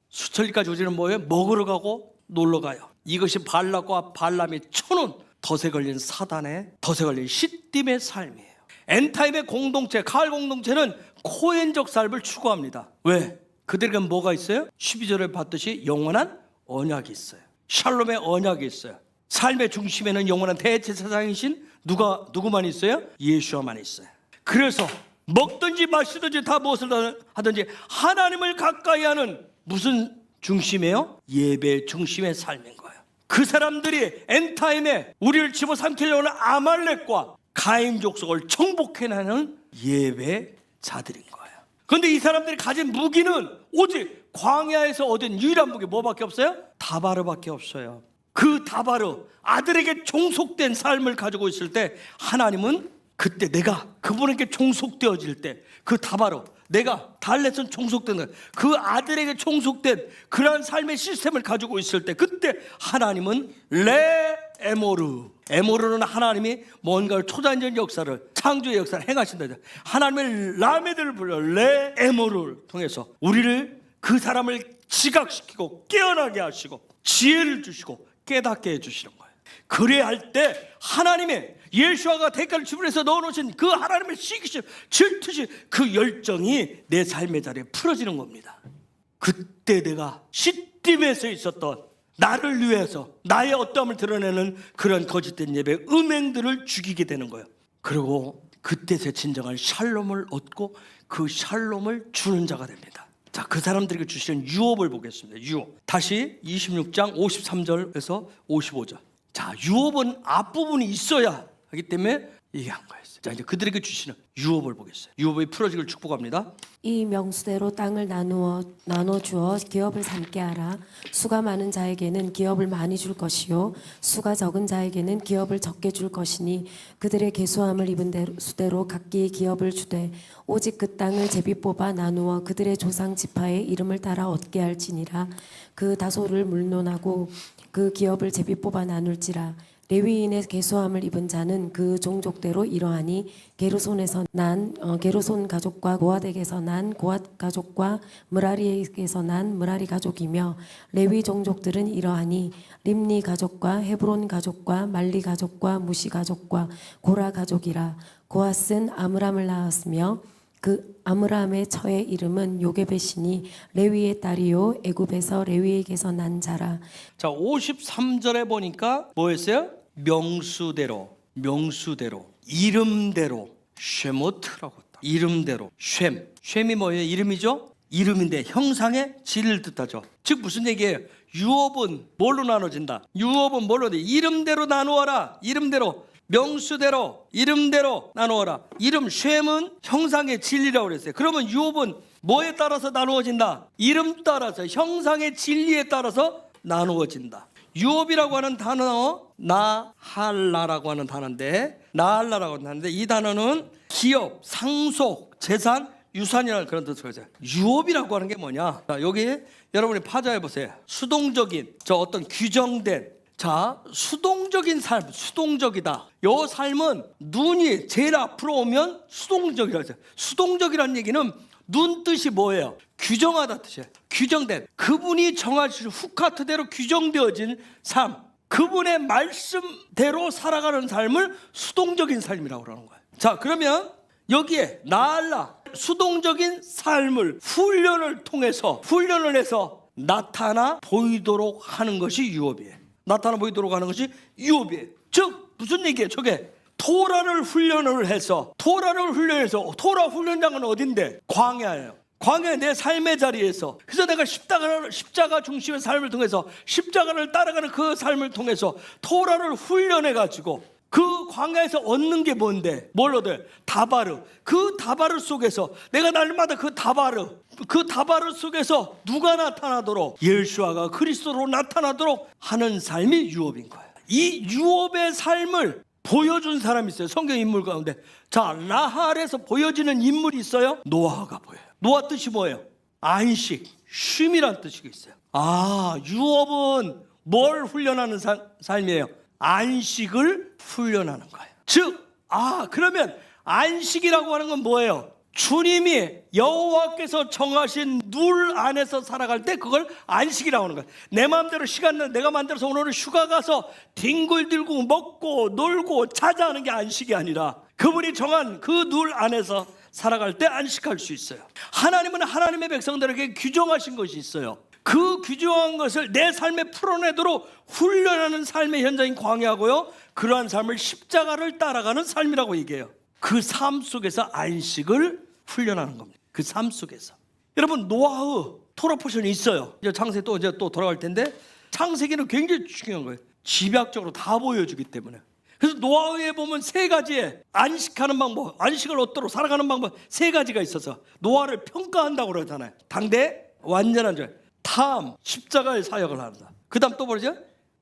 Speaker 1: 수천리까지 오지는 뭐예요? 먹으러 가고 놀러 가요. 이것이 발락과 발람이 쳐놓은 덫에 걸린 사단의, 덫에 걸린 시딤의 삶이에요. 엔타임의 공동체, 칼 공동체는 코엔적 삶을 추구합니다. 왜? 그들에게는 뭐가 있어요? 12절에 봤듯이 영원한 언약이 있어요. 샬롬의 언약이 있어요. 삶의 중심에는 영원한 대제사장이신 누구만 있어요? 예수와만 있어요. 그래서 먹든지 마시든지 다 무엇을 하든지 하나님을 가까이 하는 무슨 중심이에요? 예배 중심의 삶인 거예요. 그 사람들이 엔타임에 우리를 집어삼키려는 아말렉과 가인 족속을 정복해내는 예배자들인 거예요. 그런데 이 사람들이 가진 무기는 오직 광야에서 얻은 유일한 무기 뭐밖에 없어요? 다바르밖에 없어요. 그 다바르, 아들에게 종속된 삶을 가지고 있을 때 하나님은 그때 내가 그분에게 종속되어질 때 그 다바르, 내가 달렛은 종속된 그 아들에게 종속된 그러한 삶의 시스템을 가지고 있을 때 그때 하나님은 레 에모르, 에모르는 하나님이 뭔가를 초자연적 역사를, 창조의 역사를 행하신다. 하나님의 라메드를 불러 레 에모르를 통해서 우리를, 그 사람을 지각시키고 깨어나게 하시고 지혜를 주시고 깨닫게 해주시는 거예요. 그래야 할 때 하나님의 예수아가 대가를 지불해서 넣어놓으신 그 하나님의 시기심, 질투심, 그 열정이 내 삶의 자리에 풀어지는 겁니다. 그때 내가 시딤에서 있었던 나를 위해서 나의 어떠함을 드러내는 그런 거짓된 예배, 음행들을 죽이게 되는 거예요. 그리고 그때서 진정한 샬롬을 얻고 그 샬롬을 주는 자가 됩니다. 자, 그 사람들에게 주시는 유업을 보겠습니다. 유업. 다시 26장 53절에서 55절. 자, 유업은 앞부분이 있어야 하기 때문에 얘기한 거예요. 자, 이제 그들에게 주시는 유업을 보겠어요. 유업이 풀어지기를 축복합니다.
Speaker 2: 이 명수대로 땅을 나눠 주어 기업을 삼게 하라. 수가 많은 자에게는 기업을 많이 줄 것이요 수가 적은 자에게는 기업을 적게 줄 것이니 그들의 계수함을 입은 수대로 각기 기업을 주되 오직 그 땅을 제비 뽑아 나누어 그들의 조상 지파의 이름을 따라 얻게 할지니라. 그 다소를 물론하고 그 기업을 제비 뽑아 나눌지라. 레위인의 계수함을 입은 자는 그 종족대로 이러하니 게르손에서 난 게르손 가족과 고핫에게서 난 고핫 가족과 므라리에게서 난 므라리 가족이며 레위 종족들은 이러하니 림니 가족과 헤브론 가족과 말리 가족과 무시 가족과 고라 가족이라. 고핫은 아므람을 낳았으며 그 아므람의 처의 이름은 요게벳이니 레위의 딸이요 애굽에서 레위에게서 난 자라.
Speaker 1: 자, 53절에 보니까 뭐였어요? 명수대로, 이름대로, 쉐모트라고 했다. 이름대로, 쉔이 뭐예요? 이름이죠? 이름인데 형상의 질을 뜻하죠. 즉 무슨 얘기예요? 유업은 뭘로 나눠진다? 유업은 뭘로 돼? 이름대로 나누어라. 이름대로, 명수대로, 이름대로 나누어라. 이름 쉔은 형상의 진리라고 그랬어요. 그러면 유업은 뭐에 따라서 나누어진다? 이름 따라서, 형상의 진리에 따라서 나누어진다. 유업이라고 하는 단어 나할라라고 하는 단어인데, 이 단어는 기업, 상속, 재산, 유산이라는 그런 뜻을 가져요. 유업이라고 하는 게 뭐냐? 자, 여기 여러분이 파자해 보세요. 수동적인, 어떤 규정된, 수동적인 삶, 수동적이다. 이 삶은 눈이 제일 앞으로 오면 수동적이라고 해요. 수동적이라는 얘기는 눈 뜻이 뭐예요? 규정하다 뜻이에요. 규정된, 그분이 정하신 후카트대로 규정되어진 삶, 그분의 말씀대로 살아가는 삶을 수동적인 삶이라고 그러는 거예요. 자, 그러면 여기에 나알라, 수동적인 삶을 훈련을 해서 나타나 보이도록 하는 것이 유업이에요. 나타나 보이도록 하는 것이 유업이에요. 즉 무슨 얘기예요? 저게 토라를 훈련해서 토라 훈련장은 어딘데? 광야예요. 광야의 내 삶의 자리에서, 그래서 내가 십자가 중심의 삶을 통해서, 십자가를 따라가는 그 삶을 통해서 토라를 훈련해가지고 그 광야에서 얻는 게 뭔데? 뭘 얻어요? 다바르. 그 다바르 속에서 내가 날마다 그 다바르 속에서 누가 나타나도록, 예수아가 그리스도로 나타나도록 하는 삶이 유업인 거예요. 이 유업의 삶을 보여준 사람이 있어요. 성경 인물 가운데. 자, 라할에서 보여지는 인물이 있어요. 노아가 보여요. 노아 뜻이 뭐예요? 안식, 쉼이란 뜻이 있어요. 유업은 뭘 훈련하는 삶이에요? 안식을 훈련하는 거예요. 즉, 그러면 안식이라고 하는 건 뭐예요? 주님이 여호와께서 정하신 룰 안에서 살아갈 때 그걸 안식이라고 하는 거예요. 내 마음대로 시간 내가 만들어서 오늘은 휴가 가서 뒹굴들고 먹고 놀고 자자 하는 게 안식이 아니라 그분이 정한 그 룰 안에서 살아갈 때 안식할 수 있어요. 하나님은 하나님의 백성들에게 규정하신 것이 있어요. 그 규정한 것을 내 삶에 풀어내도록 훈련하는 삶의 현장인 광야고요, 그러한 삶을 십자가를 따라가는 삶이라고 얘기해요. 그 삶 속에서 안식을 훈련하는 겁니다. 그 삶 속에서. 여러분, 노아의 토라 포션이 있어요. 이제 창세 또 돌아갈 텐데, 창세기는 굉장히 중요한 거예요. 집약적으로 다 보여주기 때문에. 그래서 노아에 보면 세 가지의 안식하는 방법, 안식을 얻도록 살아가는 방법 세 가지가 있어서 노아를 평가한다고 그러잖아요. 당대, 완전한 죄, 탐, 십자가의 사역을 한다. 그 다음 또 뭐죠?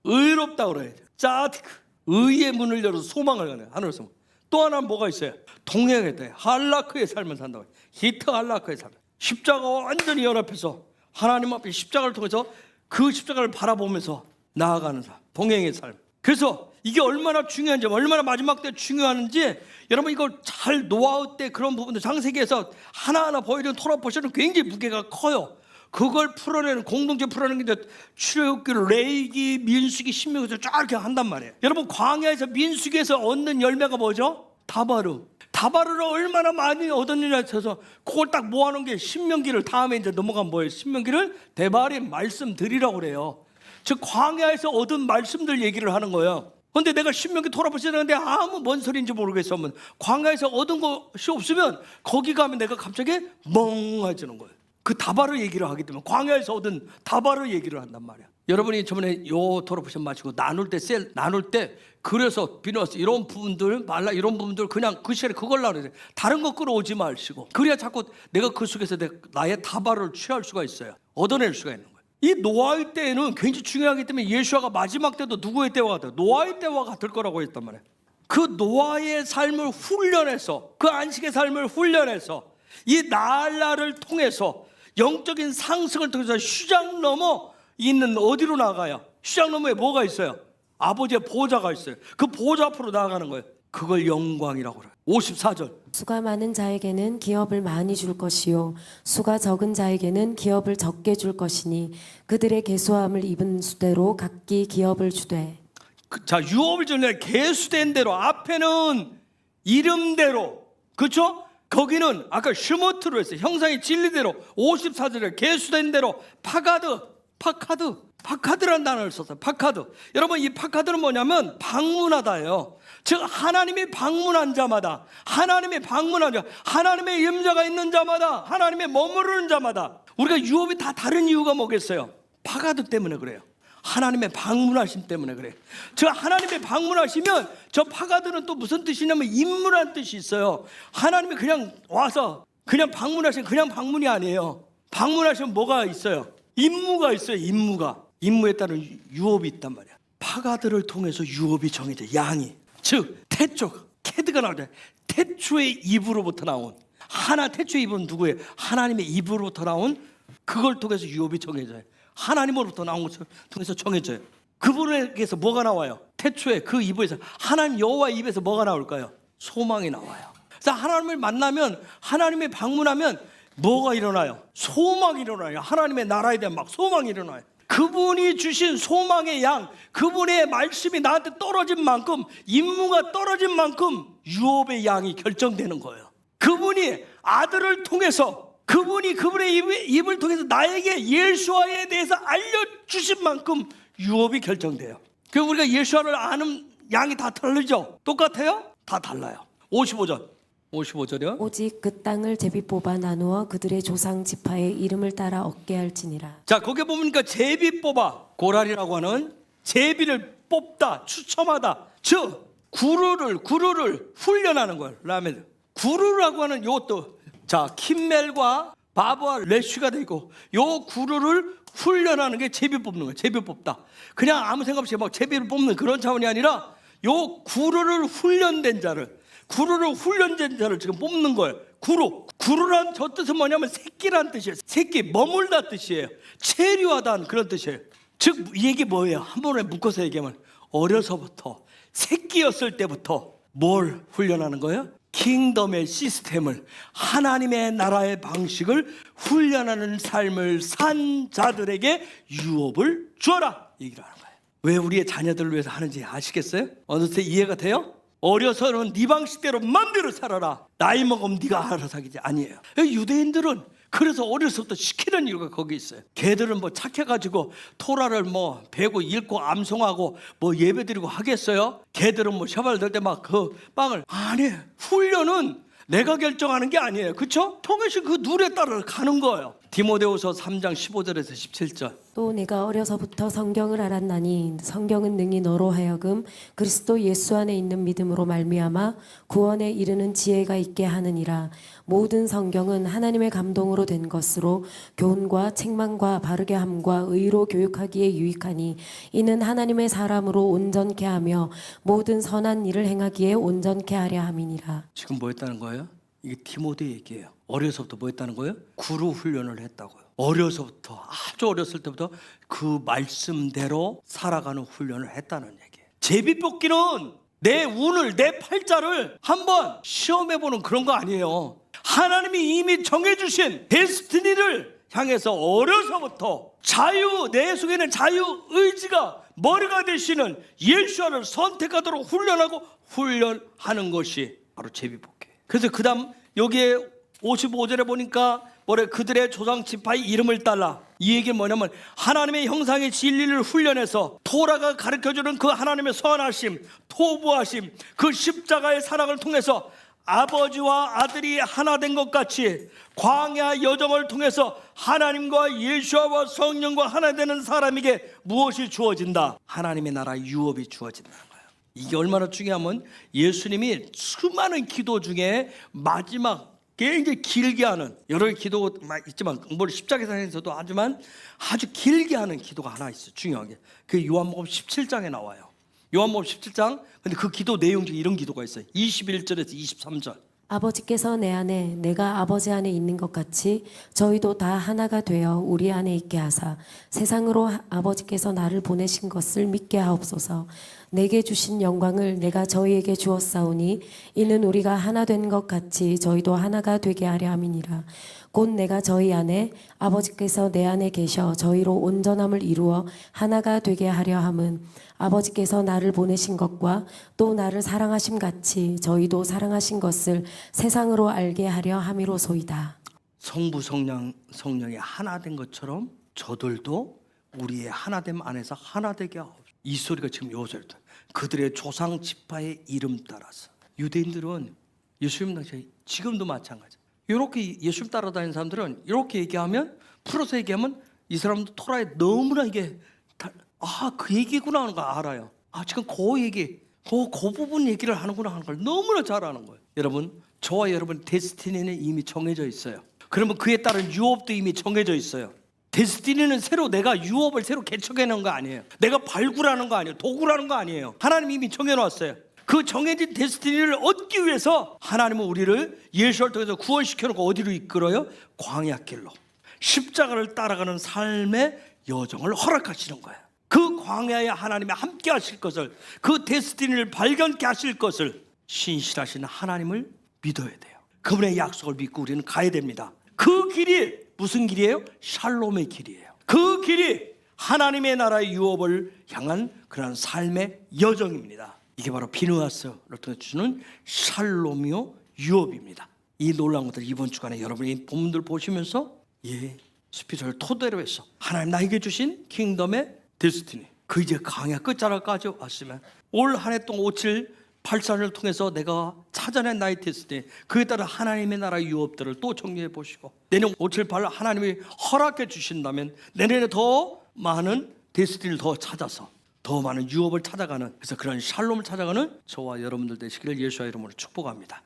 Speaker 1: 의롭다고 그래야죠. 짜티크, 의의 문을 열어서 소망을 가네. 하늘에서. 또 하나는 뭐가 있어요? 동행했다. 할라크의 삶을 산다고. 히트 할라크의 삶. 십자가와 완전히 연합해서 하나님 앞에 십자가를 통해서 그 십자가를 바라보면서 나아가는 삶, 동행의 삶. 그래서 이게 얼마나 중요한지, 얼마나 마지막 때 중요한지 여러분 이걸 잘 노아우 때 그런 부분들 창세기에서 하나하나 보여주는 토라 포션은 굉장히 무게가 커요. 그걸 풀어내는, 공동체 풀어내는 게 출애굽기, 레위기, 민수기, 신명기에서 쫙 이렇게 한단 말이에요. 여러분 광야에서 민수기에서 얻는 열매가 뭐죠? 다바르를 얼마나 많이 얻었느냐 해서 그걸 딱 모아놓은 게 신명기를 다음에 이제 넘어가면 뭐예요? 신명기를 대바리 말씀드리라고 그래요. 즉 광야에서 얻은 말씀들 얘기를 하는 거예요. 근데 내가 신명기 돌아보시는데 아무 뭔 소리인지 모르겠어. 광야에서 얻은 것이 없으면 거기 가면 내가 갑자기 멍해지는 거예요. 그 다바르 얘기를 하기 때문에 광야에서 얻은 다바르 얘기를 한단 말이야. 여러분이 저번에 요 토로포션 마치고 나눌 때 그래서 비너스 이런 부분들 말라 이런 부분들 그냥 그 시간에 그걸로 그래요. 다른 거 끌어오지 마시고 그래야 자꾸 내가 그 속에서 나의 다바르를 취할 수가 있어요. 얻어낼 수가 있는 거예요. 이 노아의 때에는 굉장히 중요하기 때문에 예수아가 마지막 때도 누구의 때와 같아요? 노아의 때와 같을 거라고 했단 말이에요. 그 노아의 삶을 훈련해서 그 안식의 삶을 훈련해서 이 나알라를 통해서 영적인 상승을 통해서 휴장 넘어 있는 어디로 나가요? 휴장 너머에 뭐가 있어요? 아버지의 보좌가 있어요. 그 보좌 앞으로 나아가는 거예요. 그걸 영광이라고 그래요. 54절.
Speaker 2: 수가 많은 자에게는 기업을 많이 줄 것이요 수가 적은 자에게는 기업을 적게 줄 것이니 그들의 계수함을 입은 수대로 각기 기업을 주되.
Speaker 1: 자, 유업을 전에 계수된 대로 앞에는 이름대로 그렇죠? 거기는 아까 슈모트로 했어요. 형상의 진리대로 54절에 계수된 대로 파카드라는 단어를 썼어요. 파카드. 여러분 이 파카드는 뭐냐면 방문하다예요. 즉 하나님이 방문한 자마다 하나님의 임자가 있는 자마다 하나님의 머무르는 자마다 우리가 유업이 다 다른 이유가 뭐겠어요? 파카드 때문에 그래요. 하나님의 방문하심 때문에 그래요. 즉 하나님의 방문하시면 저 파가드는 또 무슨 뜻이냐면 임무란 뜻이 있어요. 하나님이 그냥 와서 그냥 방문하시면 그냥 방문이 아니에요. 방문하시면 뭐가 있어요? 임무가 있어요. 임무에 따른 유업이 있단 말이야. 파가드를 통해서 유업이 정해져. 양이 즉 태초 캐드가 나오잖아요. 태초의 입으로부터 나온 태초의 입은 누구예요? 하나님의 입으로부터 나온 그걸 통해서 유업이 정해져요. 하나님으로부터 나온 것을 통해서 정해져요. 그분에게서 뭐가 나와요? 태초에 그 입에서 하나님 여호와 입에서 뭐가 나올까요? 소망이 나와요. 그래서 하나님을 만나면 하나님의 방문하면 뭐가 일어나요? 소망이 일어나요. 하나님의 나라에 대한 막 소망이 일어나요. 그분이 주신 소망의 양, 그분의 말씀이 나한테 떨어진 만큼 임무가 떨어진 만큼 유업의 양이 결정되는 거예요. 그분이 아들을 통해서 그분의 입을 통해서 나에게 예수아에 대해서 알려주신 만큼 유업이 결정돼요. 그럼 우리가 예수아를 아는 양이 다 다르죠? 똑같아요? 다 달라요. 55절이요.
Speaker 2: 오직 그 땅을 제비 뽑아 나누어 그들의 조상 지파의 이름을 따라 얻게 할지니라.
Speaker 1: 자, 거기 보니까 제비 뽑아 고랄이라고 하는 제비를 뽑다, 추첨하다. 즉 구루를 훈련하는 거예요. 라멘. 구루라고 하는 요것도 자, 킴멜과 바브와 레쉬가 돼 있고 요 구루를 훈련하는 게 제비 뽑는 거예요. 제비 뽑다. 그냥 아무 생각 없이 막 제비를 뽑는 그런 차원이 아니라 요 구루를 훈련된 자를 지금 뽑는 거예요. 구루란 저 뜻은 뭐냐면 새끼란 뜻이에요. 새끼, 머물다 뜻이에요. 체류하다는 그런 뜻이에요. 즉 이게 뭐예요? 한 번에 묶어서 얘기하면 어려서부터 새끼였을 때부터 뭘 훈련하는 거예요? 킹덤의 시스템을 하나님의 나라의 방식을 훈련하는 삶을 산 자들에게 유업을 주어라 얘기를 하는 거예요. 왜 우리의 자녀들을 위해서 하는지 아시겠어요? 어느새 이해가 돼요? 어려서는 네 방식대로 맘대로 살아라. 나이 먹으면 네가 알아서 하기지 아니에요. 유대인들은 그래서 어려서부터 시키는 이유가 거기 있어요. 걔들은 뭐 착해가지고 토라를 뭐 배고 읽고 암송하고 뭐 예배드리고 하겠어요? 걔들은 뭐 샤발 들 때 막 그 빵을 아니 훈련은 내가 결정하는 게 아니에요. 그렇죠? 통해서 그 룰에 따라 가는 거예요. 디모데후서 3장 15절에서 17절
Speaker 2: 또 내가 어려서부터 성경을 알았나니 성경은 능히 너로 하여금 그리스도 예수 안에 있는 믿음으로 말미암아 구원에 이르는 지혜가 있게 하느니라. 모든 성경은 하나님의 감동으로 된 것으로 교훈과 책망과 바르게 함과 의로 교육하기에 유익하니 이는 하나님의 사람으로 온전케 하며 모든 선한 일을 행하기에 온전케 하려 함이니라.
Speaker 1: 지금 뭐 했다는 거예요? 이게 디모데 얘기예요. 어려서부터 뭐 했다는 거예요? 구루 훈련을 했다고요. 어려서부터, 아주 어렸을 때부터 그 말씀대로 살아가는 훈련을 했다는 얘기예요. 제비뽑기는 내 운을, 내 팔자를 한번 시험해보는 그런 거 아니에요. 하나님이 이미 정해주신 데스티니를 향해서 어려서부터 내 속에는 자유의지가 머리가 되시는 예수를 선택하도록 훈련하는 것이 바로 제비뽑기예요. 그래서 그 다음 여기에 55절에 보니까 그들의 조상 지파의 이름을 따라, 이 얘기는 뭐냐면 하나님의 형상의 진리를 훈련해서 토라가 가르쳐주는 그 하나님의 선하심, 토부하심, 그 십자가의 사랑을 통해서 아버지와 아들이 하나 된 것 같이 광야 여정을 통해서 하나님과 예수와 성령과 하나 되는 사람에게 무엇이 주어진다? 하나님의 나라 유업이 주어진다는 거예요. 이게 얼마나 중요하면 예수님이 수많은 기도 중에 마지막 굉장히 길게 하는, 여러 기도가 있지만 십자가에서도 하지만 아주 길게 하는 기도가 하나 있어요. 중요하게 그 요한복음 17장에 나와요. 요한복음 17장. 근데 그 기도 내용 중에 이런 기도가 있어요. 21절에서 23절.
Speaker 2: 아버지께서 내 안에 내가 아버지 안에 있는 것 같이 저희도 다 하나가 되어 우리 안에 있게 하사 세상으로 아버지께서 나를 보내신 것을 믿게 하옵소서. 내게 주신 영광을 내가 저희에게 주었사오니 이는 우리가 하나 된 것 같이 저희도 하나가 되게 하려 함이니라. 곧 내가 저희 안에 아버지께서 내 안에 계셔 저희로 온전함을 이루어 하나가 되게 하려 함은 아버지께서 나를 보내신 것과 또 나를 사랑하심 같이 저희도 사랑하신 것을 세상으로 알게 하려 함이로소이다.
Speaker 1: 성부 성령이 하나 된 것처럼 저들도 우리의 하나됨 안에서 하나 되게 하옵소서. 이 소리가 지금 요절도 그들의 조상 지파의 이름 따라서. 유대인들은 예수님 당시에 지금도 마찬가지. 이렇게 예수님 따라다니는 사람들은 이렇게 얘기하면, 풀어서 얘기하면 이 사람도 토라에 너무나 이게 그 얘기구나 하는 거 알아요. 지금 그 얘기, 그 부분 얘기를 하는구나 하는 걸 너무나 잘 아는 거예요. 여러분, 저와 여러분 데스티니는 이미 정해져 있어요. 그러면 그에 따른 유업도 이미 정해져 있어요. 데스티니는 내가 유업을 새로 개척해내는 거 아니에요. 내가 발굴하는 거 아니에요. 도구라는 거 아니에요. 하나님이 이미 정해놨어요. 그 정해진 데스티니를 얻기 위해서 하나님은 우리를 예수를 통해서 구원시켜놓고 어디로 이끌어요? 광야길로, 십자가를 따라가는 삶의 여정을 허락하시는 거예요. 그 광야에 하나님이 함께 하실 것을, 그 데스티니를 발견케 하실 것을 신실하신 하나님을 믿어야 돼요. 그분의 약속을 믿고 우리는 가야 됩니다. 그 길이 무슨 길이에요? 샬롬의 길이에요. 그 길이 하나님의 나라의 유업을 향한 그런 삶의 여정입니다. 이게 바로 비누아스를 통해 주는 샬롬이요 유업입니다. 이 놀라운 것들 이번 주간에 여러분이 본문들 보시면서 스피드를 토대로 해서 하나님 나에게 주신 킹덤의 데스티니, 그 이제 강야 끝자락까지 왔으면 올 한 해 동안 5784를 통해서 내가 찾아낸 나의 데스티니, 그에 따라 하나님의 나라 유업들을 또 정리해 보시고 내년 578 하나님이 허락해 주신다면 내년에 더 많은 데스티니를 더 찾아서 더 많은 유업을 찾아가는, 그래서 그런 샬롬을 찾아가는 저와 여러분들 되시기를 예수의 이름으로 축복합니다.